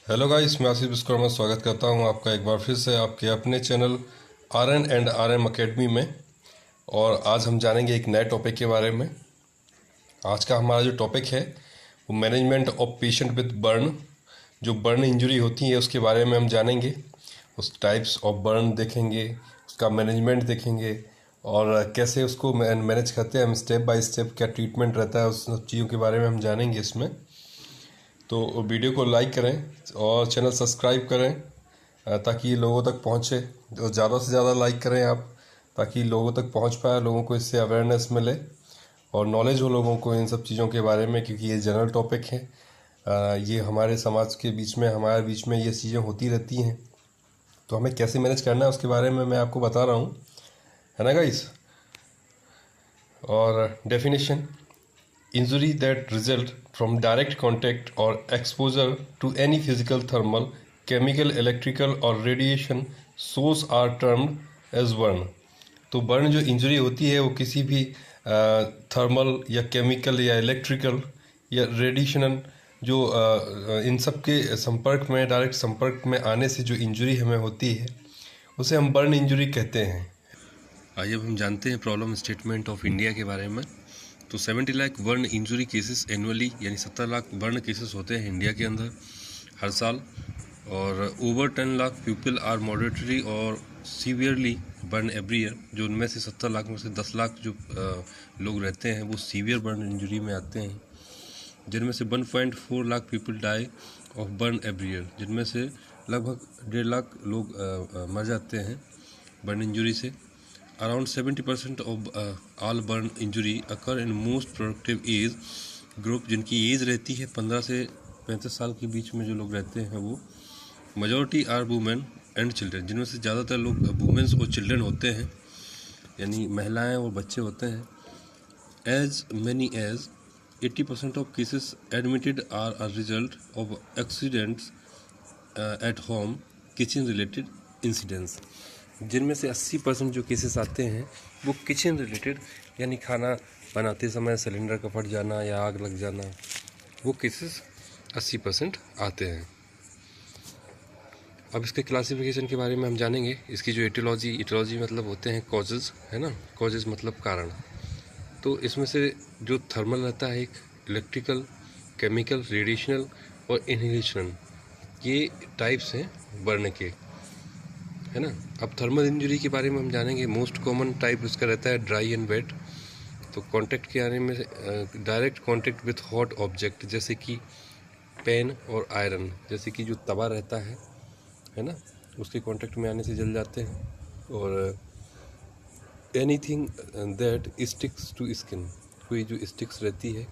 Hello guys, मैं आसिफ विश्वकर्मा स्वागत करता हूं आपका एक बार फिर से आपके अपने चैनल RN&RM अकेडमी में। और आज हम जानेंगे एक नए टॉपिक के बारे में। आज का हमारा जो टॉपिक है वो management of patient with burn. जो बर्न इंजरी होती है उसके बारे में हम जानेंगे, उस टाइप्स ऑफ बर्न देखेंगे, उसका मैनेजमेंट देखेंगे और कैसे उसको मैनेज करते हैं हम, स्टेप बाय स्टेप क्या ट्रीटमेंट रहता है, उस सब चीज़ों के बारे में हम जानेंगे इसमें। तो वीडियो को लाइक करें और चैनल सब्सक्राइब करें ताकि ये लोगों तक पहुँचे। तो ज़्यादा से ज़्यादा लाइक करें आप, ताकि लोगों तक पहुँच पाए, लोगों को इससे अवेयरनेस मिले और नॉलेज हो लोगों को इन सब चीज़ों के बारे में, क्योंकि ये जनरल टॉपिक है। ये हमारे समाज के बीच में, हमारे बीच में ये चीज़ें होती रहती हैं। तो हमें कैसे मैनेज करना है उसके बारे में मैं आपको बता रहा हूँ, है ना गाइस। और definition: injury that result from direct contact or exposure to any physical, thermal, chemical, electrical or radiation source are termed as burn। तो बर्न जो इंजरी होती है वो किसी भी थर्मल या केमिकल या इलेक्ट्रिकल या रेडिएशन जो इन सब के संपर्क में, डायरेक्ट संपर्क में आने से जो इंजरी हमें होती है उसे हम बर्न इंजरी कहते हैं। आइए अब हम जानते हैं प्रॉब्लम स्टेटमेंट ऑफ इंडिया के बारे में। तो 70 lakh burn injury cases annually, यानी 70 लाख बर्न केसेस होते हैं इंडिया के अंदर हर साल। और over 10 lakh people are moderately और सीवियरली बर्न एवरी ईयर। जो उनमें से 70 लाख में से 10 लाख जो लोग रहते हैं वो सीवियर बर्न इंजरी में आते हैं, जिनमें से 1.4 lakh people die of burn every year, जिनमें से लगभग 1.5 लाख लोग मर जाते हैं बर्न इंजरी से। Around 70% of all burn injury occur in most productive age group, जिनकी एज रहती है 15 से 35 साल के बीच में जो लोग रहते हैं वो। majority are women and children, जिनमें से ज़्यादातर लोग वुमेन्स और चिल्ड्रन होते हैं, यानी महिलाएं और बच्चे होते हैं। as many as 80% of cases admitted are a result of accidents at home, kitchen related incidents, जिनमें से 80% जो केसेस आते हैं वो किचन रिलेटेड, यानी खाना बनाते समय सिलेंडर का फट जाना या आग लग जाना, वो केसेस 80% आते हैं। अब इसके क्लासिफिकेशन के बारे में हम जानेंगे। इसकी जो एटियोलॉजी मतलब होते हैं कॉजेज़, है ना। कॉजेज़ मतलब कारण। तो इसमें से जो थर्मल रहता है, एक इलेक्ट्रिकल, केमिकल, रेडिएशनल और इनहेलेशन, ये टाइप्स हैं बर्न के, है ना। अब थर्मल इंजरी के बारे में हम जानेंगे। मोस्ट कॉमन टाइप इसका रहता है ड्राई एंड वेट। तो कांटेक्ट के आने में direct contact with hot object, जैसे कि पेन और आयरन, जैसे कि जो तवा रहता है ना, उसके कांटेक्ट में आने से जल जाते हैं। और anything that sticks to skin, कोई जो स्टिक्स रहती है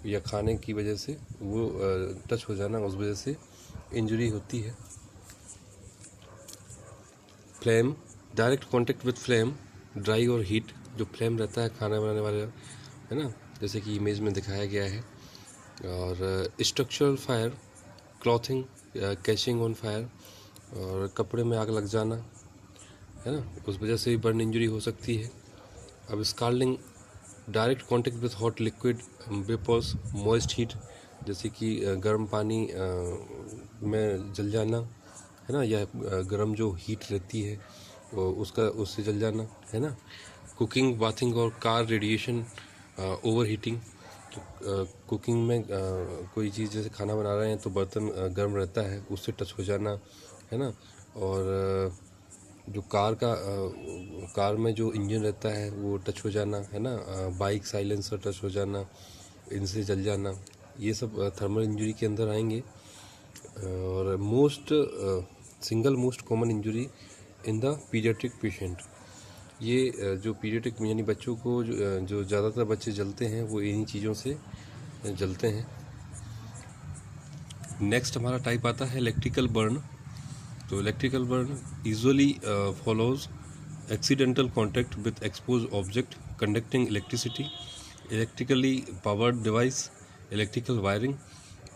या खाने की वजह से वो टच हो जाना, उस वजह से इंजरी होती है। Flame, direct contact with flame, dry और हीट, जो फ्लेम रहता है खाना बनाने वाले, है ना, जैसे कि इमेज में दिखाया गया है। और structural fire, clothing, catching on fire, और कपड़े में आग लग जाना, है ना, उस वजह से भी बर्न इंजरी हो सकती है। अब scalding, direct contact with hot liquid, vapours, moist heat, जैसे कि गर्म पानी में जल जाना, है ना, या गर्म जो हीट रहती है उससे जल जाना, है ना। कुकिंग, बाथिंग और कार रेडिएशन, ओवर हीटिंग, तो कुकिंग में कोई चीज़ जैसे खाना बना रहे हैं तो बर्तन गर्म रहता है, उससे टच हो जाना, है ना। और जो कार में जो इंजन रहता है वो टच हो जाना, है ना। बाइक साइलेंसर टच हो जाना, इनसे जल जाना, ये सब थर्मल इंजरी के अंदर आएंगे। और single most common injury in the paediatric patient, ये जो पीडियाट्रिक यानी बच्चों को जो ज़्यादातर बच्चे जलते हैं वो इन्हीं चीज़ों से जलते हैं। नेक्स्ट हमारा टाइप आता है इलेक्ट्रिकल बर्न। तो electrical burn usually follows accidental contact with expose object conducting electricity, electrically powered device, electrical wiring,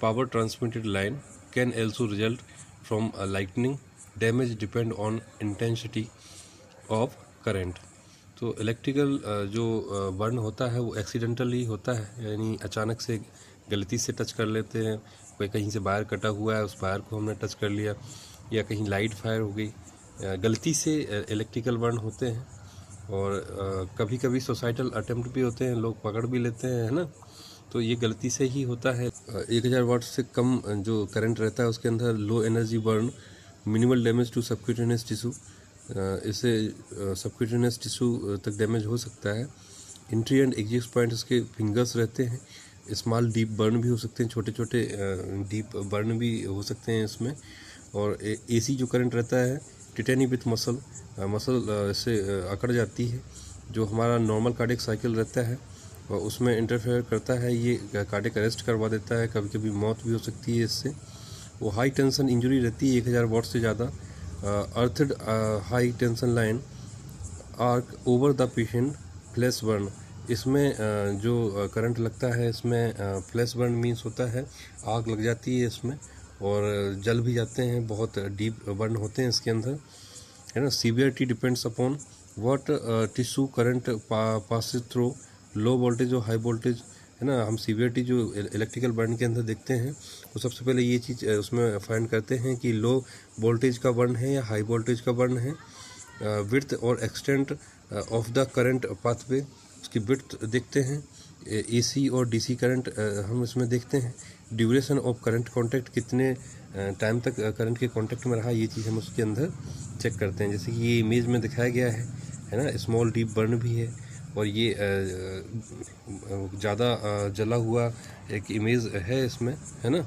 power transmitted line, can also result from lightning damage depend on intensity of current। तो electrical जो burn होता है वो accidentally होता है, यानी अचानक से गलती से टच कर लेते हैं, कोई कहीं से वायर कटा हुआ है, उस वायर को हमने टच कर लिया, या कहीं लाइट फायर हो गई, गलती से इलेक्ट्रिकल बर्न होते हैं। और कभी कभी सोसाइटल अटेम्प्ट भी होते हैं, लोग पकड़ भी लेते हैं, है ना। तो ये गलती से ही होता है। 1000 वाट से कम जो करंट रहता है उसके अंदर low energy burn, minimal damage to subcutaneous tissue, इससे सबक्यूटेनियस टिश्यू तक डैमेज हो सकता है। एंट्री एंड एग्जिट पॉइंट इसके फिंगर्स रहते हैं। स्मॉल डीप बर्न भी हो सकते हैं, छोटे छोटे डीप बर्न भी हो सकते हैं इसमें। और एसी जो करंट रहता है, टिटेनी विथ मसल इससे अकड़ जाती है। जो हमारा नॉर्मल कार्डियक साइकिल रहता है और उसमें इंटरफेयर करता है, ये कार्डियक अरेस्ट करवा देता है, कभी कभी मौत भी हो सकती है इससे। वो हाई टेंशन इंजरी रहती है 1000 वाट से ज़्यादा। Earthed high tension line arc over the patient, flash burn, इसमें जो करंट लगता है इसमें फ्लैश बर्न मीन्स होता है आग लग जाती है इसमें और जल भी जाते हैं, बहुत डीप बर्न होते हैं इसके अंदर, है ना। Severity depends upon what tissue current passes through, low voltage और हाई वोल्टेज, है ना। हम सीवियरिटी जो इलेक्ट्रिकल बर्न के अंदर देखते हैं तो सबसे पहले ये चीज़ उसमें फाइंड करते हैं कि लो वोल्टेज का बर्न है या हाई वोल्टेज का बर्न है। विड्थ और extent of the current pathway, उसकी विड्थ देखते हैं। एसी और डीसी करंट हम इसमें देखते हैं। ड्यूरेशन ऑफ करंट कांटेक्ट, कितने टाइम तक करंट के कांटेक्ट में रहा, ये चीज़ हम उसके अंदर चेक करते हैं। जैसे कि ये इमेज में दिखाया गया है ना, स्मॉल डीप बर्न भी है और ये ज़्यादा जला हुआ एक इमेज है इसमें, है ना।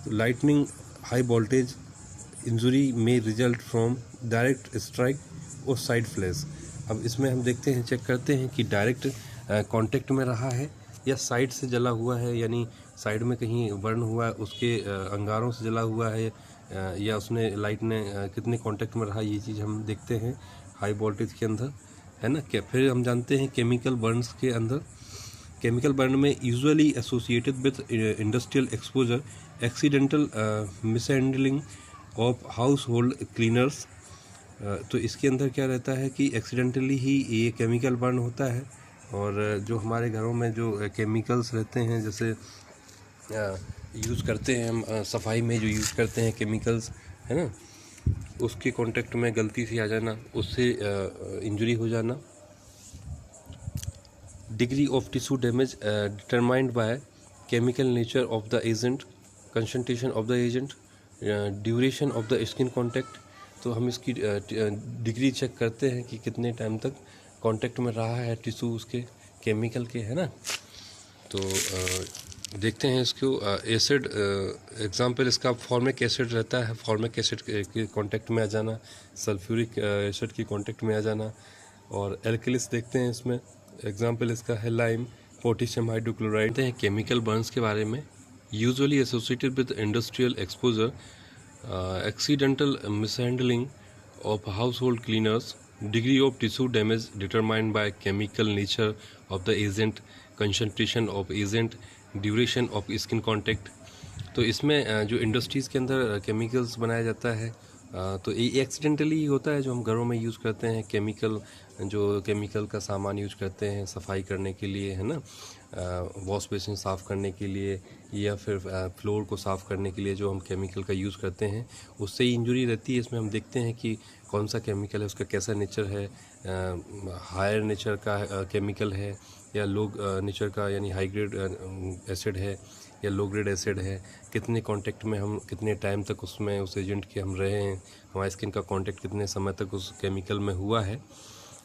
लाइटनिंग हाई वोल्टेज इंजरी में रिजल्ट फ्रॉम डायरेक्ट स्ट्राइक और साइड फ्लैश। अब इसमें हम देखते हैं, चेक करते हैं कि डायरेक्ट कांटेक्ट में रहा है या साइड से जला हुआ है, यानी साइड में कहीं बर्न हुआ है, उसके अंगारों से जला हुआ है, या उसने लाइट ने कितने कांटेक्ट में रहा, ये चीज़ हम देखते हैं हाई वोल्टेज के अंदर, है ना। फिर हम जानते हैं केमिकल बर्न्स के अंदर। केमिकल बर्न में usually associated with industrial exposure, accidental mishandling of house hold cleaners. तो इसके अंदर क्या रहता है कि एक्सीडेंटली ही ये केमिकल बर्न होता है। और जो हमारे घरों में जो केमिकल्स रहते हैं, जैसे यूज़ करते हैं हम सफाई में जो यूज़ करते हैं केमिकल्स, है ना, उसके कांटेक्ट में गलती से आ जाना, उससे इंजरी हो जाना। Degree of tissue damage determined by chemical nature of the agent, concentration of the agent, duration of the skin contact. तो हम इसकी डिग्री चेक करते हैं कि कितने टाइम तक कांटेक्ट में रहा है टिश्यू उसके केमिकल के, है ना। तो देखते हैं इसको। एसिड एग्जांपल इसका फॉर्मिक एसिड रहता है, फॉर्मिक एसिड के कांटेक्ट में आ जाना, सल्फ्यूरिक एसिड की कांटेक्ट में आ जाना। और एल्कलिस देखते हैं इसमें, एग्जांपल इसका है लाइम, पोटेशियम हाइड्रोक्लोराइड। देखते हैं केमिकल बर्न्स के बारे में। Usually associated with industrial exposure, accidental mishandling of household cleaners, degree of tissue damage determined by chemical nature of the agent, concentration of agent, duration of skin contact। तो इसमें जो industries के अंदर chemicals बनाया जाता है, तो ये एक्सीडेंटली ही होता है जो हम घरों में यूज़ करते हैं। केमिकल का सामान यूज करते हैं सफाई करने के लिए, है ना, वॉश बेसिन साफ़ करने के लिए या फिर फ्लोर को साफ़ करने के लिए जो हम केमिकल का यूज़ करते हैं, उससे ही इंजरी रहती है। इसमें हम देखते हैं कि कौन सा केमिकल है, उसका कैसा नेचर है, हायर नेचर का केमिकल है या लो नेचर का, यानी हाई ग्रेड एसिड है या लो ग्रेड एसिड है, कितने कांटेक्ट में हम कितने टाइम तक उसमें उस एजेंट के हम रहे हैं, हमारी स्किन का कांटेक्ट कितने समय तक उस केमिकल में हुआ है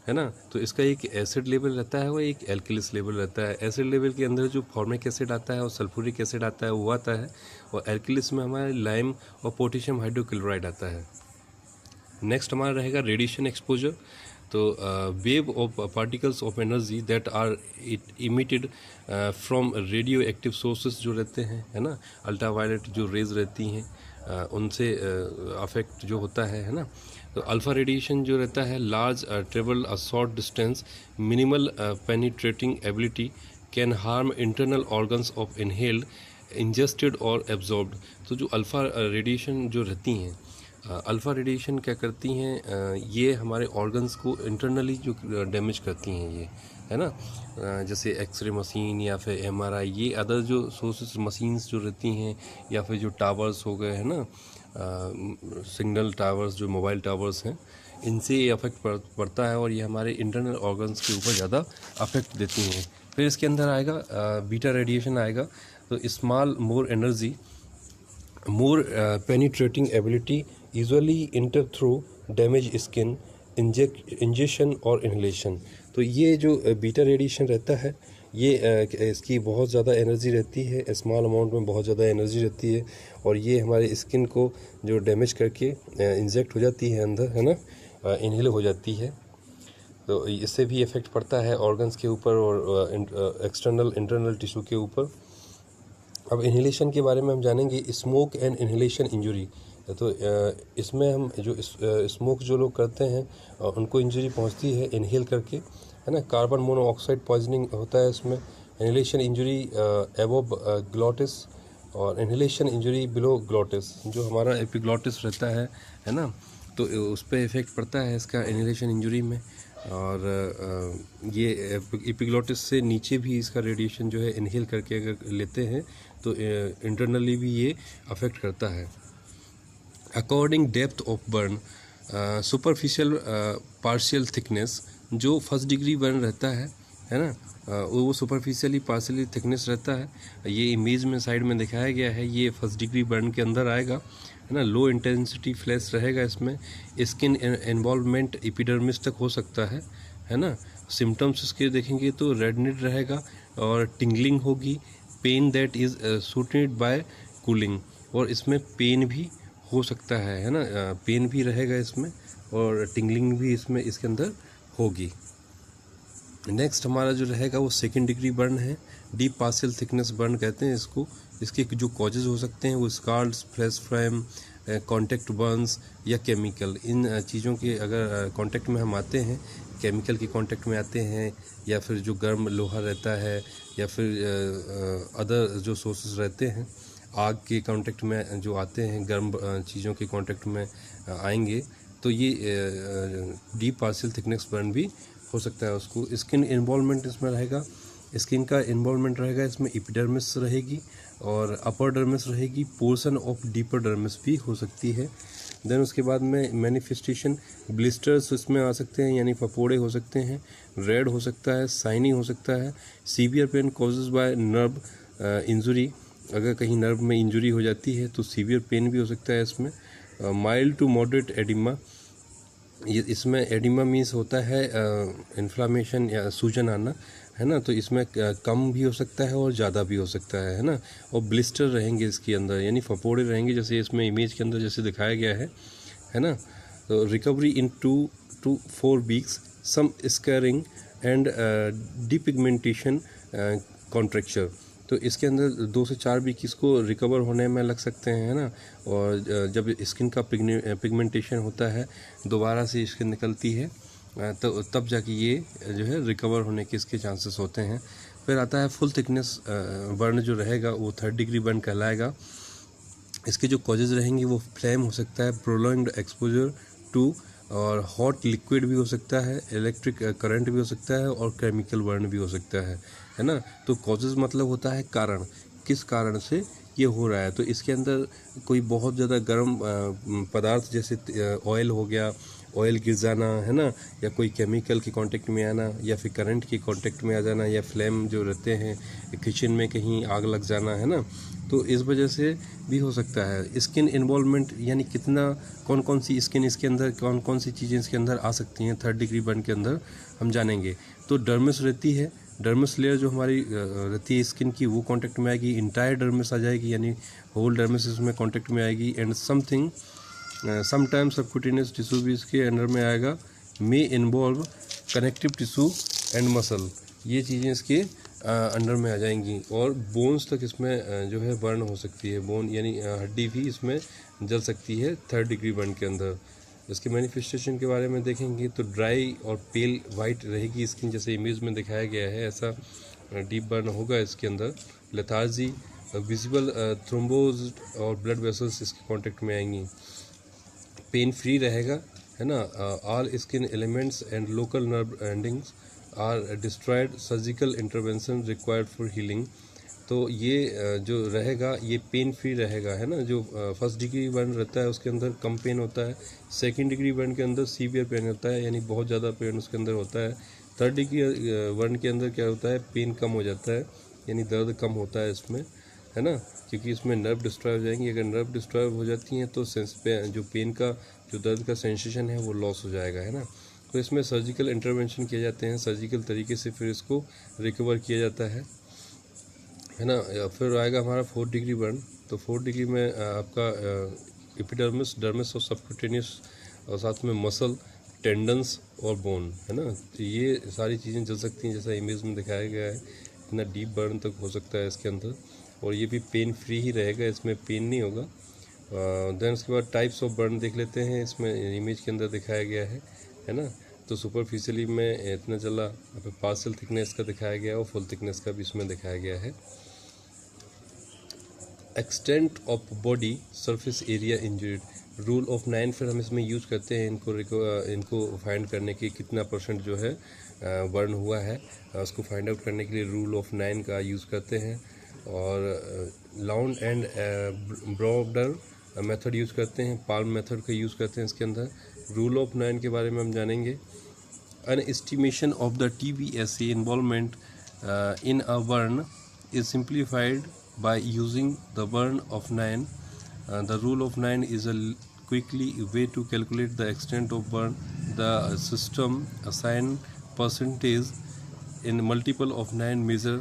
ना। तो इसका एक एसिड लेवल रहता है, वो एक एल्कलिस लेवल रहता है। एसिड लेवल के अंदर जो फॉर्मिक एसिड आता है और सल्फ्यूरिक एसिड आता है वो आता है, और एल्कलिस में हमारा लाइम और पोटेशियम हाइड्रोक्लोराइड आता है। नेक्स्ट हमारा रहेगा रेडिएशन एक्सपोजर। तो wave of particles of energy that are emitted from radioactive sources जो रहते हैं, है ना, अल्ट्रावायलेट जो रेज रहती हैं उनसे अफेक्ट जो होता है ना। तो अल्फ़ा रेडिएशन जो रहता है, large travel a short distance, minimal penetrating ability, can harm internal organs of inhaled, ingested और एब्जॉर्ब्ड। तो जो अल्फ़ा रेडिएशन जो रहती हैं अल्फ़ा रेडिएशन क्या करती हैं, ये हमारे ऑर्गन्स को इंटरनली जो डैमेज करती हैं ये, है ना। जैसे एक्सरे मशीन या फिर एमआरआई, ये अदर जो सोर्सेस मशीन्स जो रहती हैं, या फिर जो टावर्स हो गए हैं ना, सिग्नल टावर्स जो मोबाइल टावर्स हैं, इनसे ये अफेक्ट पड़ता है और ये हमारे इंटरनल ऑर्गन्स के ऊपर ज़्यादा अफेक्ट देती हैं। फिर इसके अंदर आएगा बीटा रेडिएशन आएगा, तो small more energy more penetrating ability usually enter through damage skin injection और इन्हेलेशन। तो ये जो बीटा रेडिएशन रहता है, ये इसकी बहुत ज़्यादा एनर्जी रहती है, स्मॉल अमाउंट में बहुत ज़्यादा एनर्जी रहती है, और ये हमारे स्किन को जो डैमेज करके इंजेक्ट हो जाती है अंदर, है ना, इन्हेल हो जाती है। तो इससे भी इफ़ेक्ट पड़ता है ऑर्गन्स के ऊपर और एक्सटर्नल इंटरनल टिश्यू के ऊपर। अब इन्हेलेशन के बारे में हम जानेंगे, स्मोक एंड इन्हेलेशन इंजरी। तो इसमें हम जो स्मोक जो लोग करते हैं उनको इंजरी पहुंचती है इनहेल करके, है ना। कार्बन मोनोऑक्साइड पॉइजनिंग होता है इसमें। इन्हेलेशन इंजरी एबव ग्लॉटिस और इन्हेलेशन इंजरी बिलो ग्लॉटिस, जो हमारा एपिग्लॉटिस रहता है ना, तो उस पर इफ़ेक्ट पड़ता है इसका इन्हेलेशन इंजरी में। और ये एपिग्लॉटिस से नीचे भी इसका रेडिएशन जो है इनहेल करके अगर लेते हैं तो इंटरनली भी ये अफेक्ट करता है। According depth of burn, superficial partial thickness, जो फर्स्ट डिग्री बर्न रहता है ना, वो सुपरफिशियली पार्शियली थिकनेस रहता है। ये इमेज में साइड में दिखाया गया है, ये फर्स्ट डिग्री बर्न के अंदर आएगा, है ना। लो इंटेंसिटी फ्लैश रहेगा इसमें। स्किन इन्वॉल्वमेंट एपिडर्मिस तक हो सकता है ना। सिम्टम्स इसके देखेंगे तो रेडनेस रहेगा और टिंगलिंग होगी, pain that is soothed by cooling, और इसमें पेन भी हो सकता है ना, पेन भी रहेगा इसमें और टिंगलिंग भी इसमें इसके अंदर होगी। नेक्स्ट हमारा जो रहेगा वो सेकेंड डिग्री बर्न है, डीप पार्शियल थिकनेस बर्न कहते हैं इसको। इसके जो कॉजेज हो सकते हैं वो scars, flash flame, contact burns या केमिकल, इन चीज़ों के अगर कॉन्टेक्ट में हम आते हैं, केमिकल के कॉन्टेक्ट में आते हैं, या फिर जो गर्म लोहा रहता है, या फिर अदर जो सोर्सेज रहते हैं, आग के कांटेक्ट में जो आते हैं, गर्म चीज़ों के कांटेक्ट में आएंगे, तो ये डीप पार्शियल थिकनेस बर्न भी हो सकता है उसको। स्किन इन्वॉल्वमेंट इसमें रहेगा, स्किन का इन्वॉल्वमेंट रहेगा इसमें, एपिडर्मिस रहेगी और अपर डर्मिस रहेगी, पोर्शन ऑफ डीपर डर्मिस भी हो सकती है। देन उसके बाद में मैनिफेस्टेशन, ब्लिस्टर्स इसमें आ सकते हैं, यानी फपोड़े हो सकते हैं, रेड हो सकता है, साइनी हो सकता है, severe pain causes bye nerve injury, अगर कहीं नर्व में इंजरी हो जाती है तो सीवियर पेन भी हो सकता है इसमें। माइल्ड टू मॉडरेट एडिमा, ये इसमें एडिमा मीन्स होता है इन्फ्लामेशन या सूजन आना, है ना। तो इसमें कम भी हो सकता है और ज़्यादा भी हो सकता है ना। और ब्लिस्टर रहेंगे इसके अंदर, यानी फपोड़े रहेंगे, जैसे इसमें इमेज के अंदर जैसे दिखाया गया है ना। तो recovery in 2 to 4 weeks, some scarring and depigmentation contracture. तो इसके अंदर 2 से 4 वीक इसको रिकवर होने में लग सकते हैं, है ना। और जब स्किन का पिगमेंटेशन होता है, दोबारा से स्किन निकलती है, तो तब जाके ये जो है रिकवर होने के इसके चांसेस होते हैं। फिर आता है फुल थिकनेस बर्न जो रहेगा वो थर्ड डिग्री बर्न कहलाएगा। इसके जो कॉजेज रहेंगे वो फ्लेम हो सकता है, प्रोलॉन्ग्ड एक्सपोजर टू, और हॉट लिक्विड भी हो सकता है, इलेक्ट्रिक करंट भी हो सकता है, और केमिकल बर्न भी हो सकता है ना। तो कॉजेज मतलब होता है कारण, किस कारण से ये हो रहा है। तो इसके अंदर कोई बहुत ज़्यादा गर्म पदार्थ जैसे ऑयल हो गया, ऑयल गिर जाना, है ना, या कोई केमिकल के कांटेक्ट में आना, या फिर करंट के कांटेक्ट में आ जाना, या फ्लेम जो रहते हैं किचन में कहीं आग लग जाना, है ना। तो इस वजह से भी हो सकता है। स्किन इन्वॉल्वमेंट, यानी कितना, कौन कौन सी स्किन इसके अंदर, कौन कौन सी चीज़ें इसके अंदर आ सकती हैं थर्ड डिग्री बर्न के अंदर, हम जानेंगे। तो डर्मिस रहती है, डर्मिस लेयर जो हमारी रहती है स्किन की, वो कांटेक्ट में आएगी, इंटायर डर्मिस आ जाएगी, यानी होल डर्मिस इसमें कांटेक्ट में आएगी। And something sometimes subcutaneous tissue भी इसके अंडर में आएगा, may involve connective tissue and muscle, ये चीज़ें इसके अंडर में आ जाएंगी। और बोन्स तक इसमें जो है बर्न हो सकती है, बोन यानी हड्डी भी इसमें जल सकती है थर्ड डिग्री बर्न के अंदर। इसके मैनिफेस्टेशन के बारे में देखेंगे तो ड्राई और पेल वाइट रहेगी स्किन, जैसे इमेज में दिखाया गया है, ऐसा डीप बर्न होगा इसके अंदर। लेथार्जी, विजिबल थ्रोम्बोज और ब्लड वेसल्स इसके कांटेक्ट में आएंगी। पेन फ्री रहेगा, है ना। All skin elements and local nerve endings are destroyed, surgical intervention required for healing. तो ये जो रहेगा ये पेन फ्री रहेगा, है ना। जो फर्स्ट डिग्री बर्न रहता है उसके अंदर कम पेन होता है, सेकंड डिग्री बर्न के अंदर सीवियर पेन होता है, यानी बहुत ज़्यादा पेन उसके अंदर होता है। थर्ड डिग्री बर्न के अंदर क्या होता है, पेन कम हो जाता है, यानी दर्द कम होता है इसमें, है ना, क्योंकि इसमें नर्व डिस्ट्रॉय हो जाएंगी। अगर नर्व डिस्ट्रॉय हो जाती हैं तो जो पेन का जो दर्द का सेंसेशन है वो लॉस हो जाएगा, है ना। तो इसमें सर्जिकल इंटरवेंशन किए जाते हैं, सर्जिकल तरीके से फिर इसको रिकवर किया जाता है ना। फिर आएगा हमारा फोर्थ डिग्री बर्न। तो फोर्थ डिग्री में आपका एपिडर्मिस, डर्मिस और सबक्यूटेनियस और साथ में मसल, टेंडन्स और बोन, है ना। तो ये सारी चीज़ें जल सकती हैं जैसा इमेज में दिखाया गया है। इतना डीप बर्न तक हो सकता है इसके अंदर, और ये भी पेन फ्री ही रहेगा, इसमें पेन नहीं होगा। देन उसके बाद टाइप्स ऑफ बर्न देख लेते हैं, इसमें इमेज के अंदर दिखाया गया है ना। तो सुपरफिशियली में इतना चला, पार्शियल थिकनेस का दिखाया गया है और फुल थिकनेस का भी इसमें दिखाया गया है। Extent of body surface area injured, rule of 9 फिर हम इसमें यूज करते हैं इनको फाइंड करने के कितना परसेंट जो है बर्न हुआ है, उसको फाइंड आउट करने के लिए रूल ऑफ 9 का यूज़ करते हैं। और लाउंड एंड ब्रॉडर मेथड यूज़ करते हैं, पाल्म मेथड का यूज़ करते हैं इसके अंदर। रूल ऑफ 9 के बारे में हम जानेंगे। An estimation of the TBSA involvement in a burn is simplified by using the burn of 9. The rule of 9 is a quickly way to calculate the extent of burn. The system assign percentage in multiple of 9 measure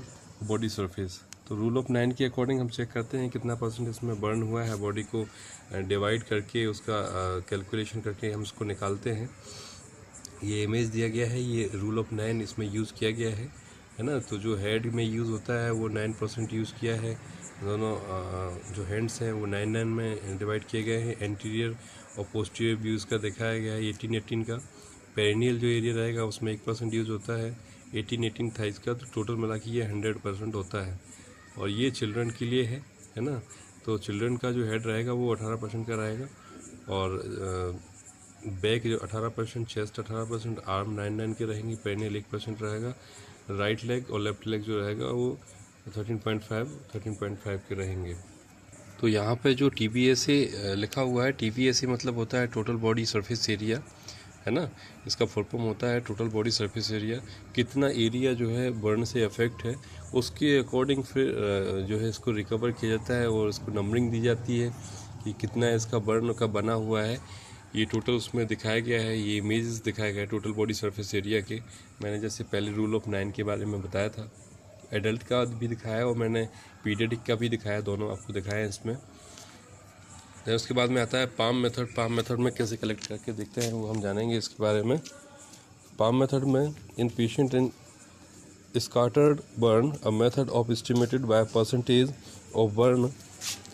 body surface. तो rule of 9 के according हम check करते हैं कितना percent इसमें burn हुआ है, body को डिवाइड करके उसका कैलकुलेशन करके हम उसको निकालते हैं। ये इमेज दिया गया है, ये रूल ऑफ 9 इसमें यूज़ किया गया है ना। तो जो हेड में यूज़ होता है वो 9% यूज़ किया है, दोनों जो हैंड्स हैं वो 9 में डिवाइड किए गए हैं। एंटीरियर और पोस्टीरियर व्यूज़ का दिखाया गया है 18 का। पेरिनियल जो एरिया रहेगा उसमें 1% यूज़ होता है, 18 थाइस का। तो टोटल मिला के ये 100% होता है, और ये चिल्ड्रन के लिए है ना। तो चिल्ड्रन का जो हेड रहेगा वो 18% का रहेगा, और बैक जो 18%, चेस्ट 18%, आर्म 9 के रहेंगे, पेरिनियल 1% रहेगा, राइट लेग और लेफ्ट लेग जो रहेगा वो 13.5 के रहेंगे। तो यहाँ पे जो TBSA लिखा हुआ है, TBSA मतलब होता है टोटल बॉडी सरफेस एरिया, है ना। इसका फुल फॉर्म होता है टोटल बॉडी सरफेस एरिया। कितना एरिया जो है बर्न से अफेक्ट है उसके अकॉर्डिंग फिर जो है इसको रिकवर किया जाता है, और इसको नंबरिंग दी जाती है कि कितना इसका बर्न का बना हुआ है। ये टोटल उसमें दिखाया गया है, ये इमेजेस दिखाया गया है टोटल बॉडी सरफेस एरिया के। मैंने जैसे पहले रूल ऑफ 9 के बारे में बताया था, एडल्ट का भी दिखाया और मैंने पीडियाट्रिक का भी दिखाया, दोनों आपको दिखाया है इसमें। फिर उसके बाद में आता है पाम मेथड। पाम मेथड में कैसे कलेक्ट करके देखते हैं वो हम जानेंगे इसके बारे में। पाम मेथड में in patient in scattered burn, a method of estimated by a percentage of burn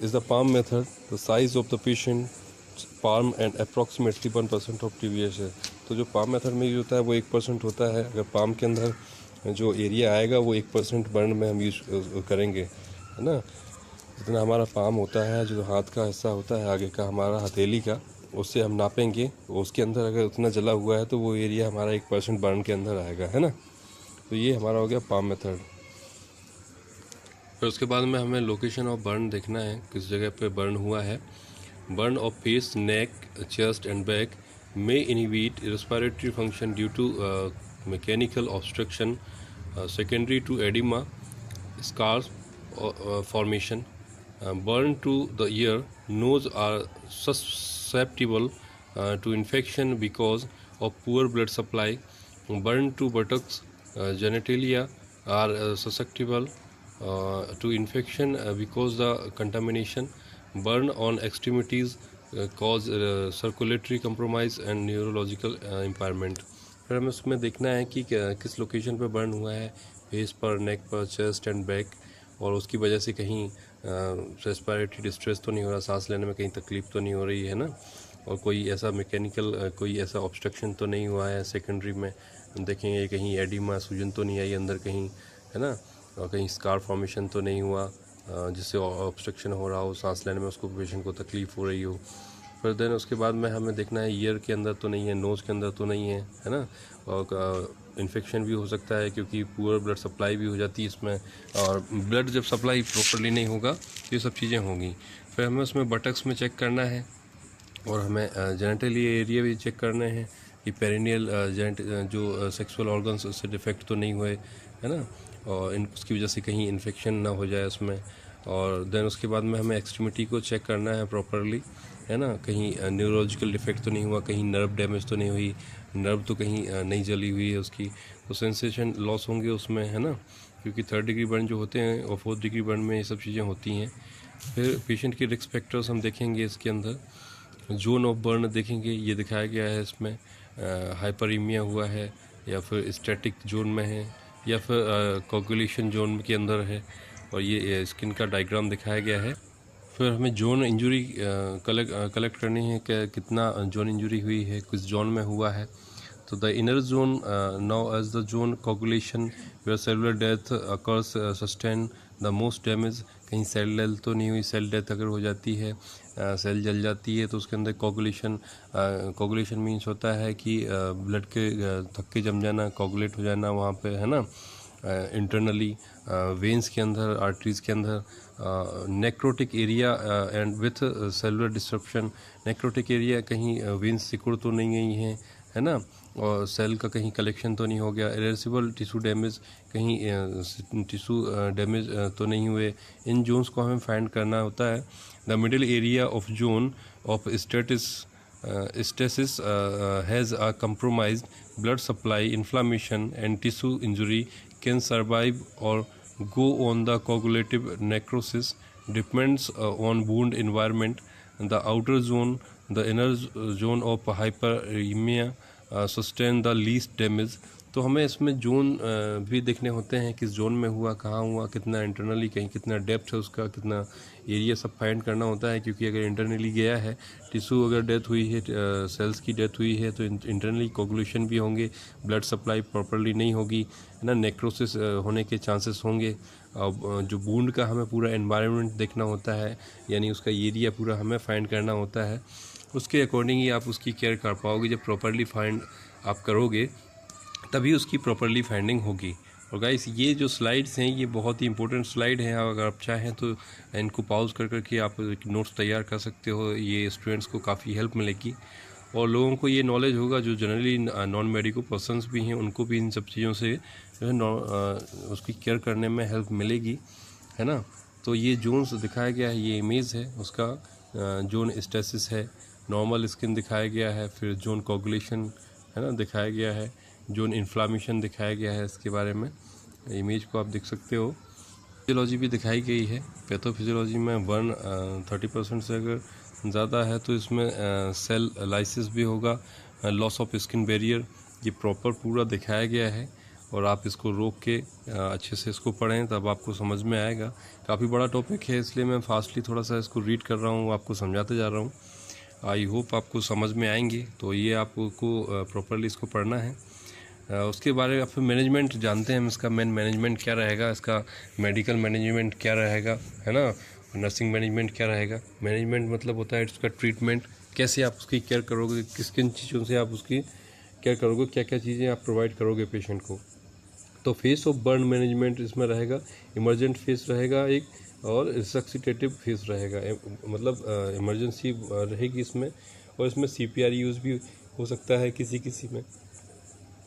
is the palm method. The size of the patient palm and approximately 1% of TBSA। तो जो पाम मेथड में use होता है वो 1% होता है। अगर palm के अंदर जो एरिया आएगा वो 1% बर्न में हम यूज करेंगे, है ना। जितना हमारा पाम होता है, जो हाथ का हिस्सा होता है आगे का हमारा हथेली का, उससे हम नापेंगे, उसके अंदर अगर उतना जला हुआ है तो वो एरिया हमारा 1% बर्न के अंदर आएगा, है ना। तो ये हमारा हो गया पाम मेथड। फिर उसके बाद में हमें लोकेशन ऑफ बर्न देखना है, किस जगह पे बर्न हुआ है। Burn of face, neck, chest and back may inhibit respiratory function due to mechanical obstruction secondary to edema, scars formation. Burn to the ear, nose are susceptible to infection because of poor blood supply. Burn to buttocks, genitalia are susceptible to infection because the contamination. Burn on extremities cause circulatory compromise and neurological impairment. फिर हमें उसमें देखना है कि किस location पर burn हुआ है, फेस पर, नेक पर, चेस्ट एंड बैक, और उसकी वजह से कहीं रेस्पिरेटरी डिस्ट्रेस तो नहीं हो रहा, सांस लेने में कहीं तकलीफ तो नहीं हो रही है ना, और कोई ऐसा मैकेनिकल कोई ऐसा ऑब्स्ट्रक्शन तो नहीं हुआ है। सेकेंडरी में देखेंगे कहीं एडिमा, सूजन तो नहीं आई अंदर कहीं, है ना, और कहीं स्कार फॉर्मेशन तो नहीं हुआ जिससे ऑब्स्ट्रक्शन हो रहा हो सांस लेने में, उसको पेशेंट को तकलीफ़ हो रही हो। फिर देन उसके बाद में हमें देखना है ईयर के अंदर तो नहीं है, नोज़ के अंदर तो नहीं है ना। और इन्फेक्शन भी हो सकता है क्योंकि पुअर ब्लड सप्लाई भी हो जाती है इसमें, और ब्लड जब सप्लाई प्रॉपरली नहीं होगा तो ये सब चीज़ें होंगी। फिर हमें उसमें बटक्स में चेक करना है, और हमें जेनेटली एरिया भी चेक करने हैं कि पेरिनियल जो सेक्सुअल ऑर्गन्स उससे डिफेक्ट तो नहीं हुए, है ना, और उसकी वजह से कहीं इन्फेक्शन ना हो जाए उसमें। और देन उसके बाद में हमें एक्सट्रीमिटी को चेक करना है प्रॉपरली, है ना, कहीं न्यूरोलॉजिकल डिफेक्ट तो नहीं हुआ, कहीं नर्व डैमेज तो नहीं हुई, नर्व तो कहीं नहीं जली हुई है उसकी, तो सेंसेशन लॉस होंगे उसमें, है ना, क्योंकि 3rd डिग्री बर्न जो होते हैं और 4th डिग्री बर्न में ये सब चीज़ें होती हैं। फिर पेशेंट की रिस्क फैक्टर्स हम देखेंगे इसके अंदर, जोन ऑफ बर्न देखेंगे, ये दिखाया गया है इसमें, हाइपरीमिया हुआ है या फिर स्टैटिक जोन में है या फिर कोगुलेशन जोन के अंदर है, और ये स्किन का डायग्राम दिखाया गया है। फिर हमें जोन इंजरी कलेक्ट करनी है कि कितना जोन इंजरी हुई है, किस जोन में हुआ है। तो the inner zone now as the zone coagulation where cellular death occurs sustain the most damage, कहीं सेल डेथ तो नहीं हुई, सेल डेथ अगर हो जाती है, सेल जल जाती है तो उसके अंदर कोगुलेशन मीन्स होता है कि ब्लड के थक्के जम जाना, कोगुलेट हो जाना वहाँ पे, है ना, इंटरनली वेंस के अंदर, आर्टरीज के अंदर। Necrotic area and with cellular disruption, necrotic area कहीं वेंस सिकुड़ तो नहीं गई हैं, है ना, और सेल का कहीं कलेक्शन तो नहीं हो गया, इरेसिबल टिश्यू डैमेज, कहीं टिश्यू डैमेज तो नहीं हुए। इन जोन्स को हमें फाइंड करना होता है। The middle area of zone of stasis has a compromised blood supply, inflammation and tissue injury can survive or go on. The coagulative necrosis depends on wound environment. The outer zone, the inner zone of hyperemia sustain the least damage. तो हमें इसमें zone भी देखने होते हैं, किस zone में हुआ, कहाँ हुआ, कितना इंटरनली, कहीं कितना डेप्थ है उसका, कितना एरिया, सब फाइंड करना होता है। क्योंकि अगर इंटरनली गया है टिश्यू, अगर डेथ हुई है, सेल्स की डेथ हुई है, तो इंटरनली कोगुलेशन भी होंगे, ब्लड सप्लाई प्रॉपरली नहीं होगी, है ना, नेक्रोसिस होने के चांसेस होंगे। जो वुंड का हमें पूरा एनवायरनमेंट देखना होता है, यानी उसका एरिया पूरा हमें फाइंड करना होता है। उसके अकॉर्डिंग ही आप उसकी केयर कर पाओगे। जब प्रॉपरली फाइंड आप करोगे तभी उसकी प्रॉपरली फाइंडिंग होगी। और गाइस, ये जो स्लाइड्स हैं ये बहुत ही इंपॉर्टेंट स्लाइड हैं, अगर आप चाहें तो इनको पॉज कर करके आप नोट्स तैयार कर सकते हो, ये स्टूडेंट्स को काफ़ी हेल्प मिलेगी। और लोगों को ये नॉलेज होगा जो जनरली नॉन मेडिकल पर्सनस भी हैं, उनको भी इन सब चीज़ों से जो है उसकी केयर करने में हेल्प मिलेगी, है ना। तो ये जोन्स दिखाया गया है, ये इमेज है उसका, जोन स्टेसिस है, नॉर्मल स्किन दिखाया गया है, फिर जोन कोगुलेशन, है ना, दिखाया गया है, जोन इन्फ्लामेशन दिखाया गया है। इसके बारे में इमेज को आप देख सकते हो। फिजियोलॉजी भी दिखाई गई है। पैथोफिजियोलॉजी में 30% से अगर ज़्यादा है तो इसमें सेल लाइसिस भी होगा, लॉस ऑफ स्किन बैरियर, ये प्रॉपर पूरा दिखाया गया है। और आप इसको रोक के अच्छे से इसको पढ़ें तब आपको समझ में आएगा। काफ़ी बड़ा टॉपिक है, इसलिए मैं फास्टली थोड़ा सा इसको रीड कर रहा हूँ, आपको समझाते जा रहा हूँ। आई होप आपको समझ में आएंगे। तो ये आपको प्रॉपरली इसको पढ़ना है। उसके बारे में फिर मैनेजमेंट जानते हैं हम, इसका मेन मैनेजमेंट क्या रहेगा, इसका मेडिकल मैनेजमेंट क्या रहेगा, है ना, नर्सिंग मैनेजमेंट क्या रहेगा। मैनेजमेंट मतलब होता है इसका ट्रीटमेंट, कैसे आप उसकी केयर करोगे, किस किन चीज़ों से आप उसकी केयर करोगे, क्या क्या चीज़ें आप प्रोवाइड करोगे पेशेंट को। तो फेस ऑफ बर्न मैनेजमेंट इसमें रहेगा, इमरजेंट फेस रहेगा एक, और रिसक्सिटेटिव फेस रहेगा, मतलब इमरजेंसी रहेगी इसमें, और इसमें CPR यूज़ भी हो सकता है किसी किसी में।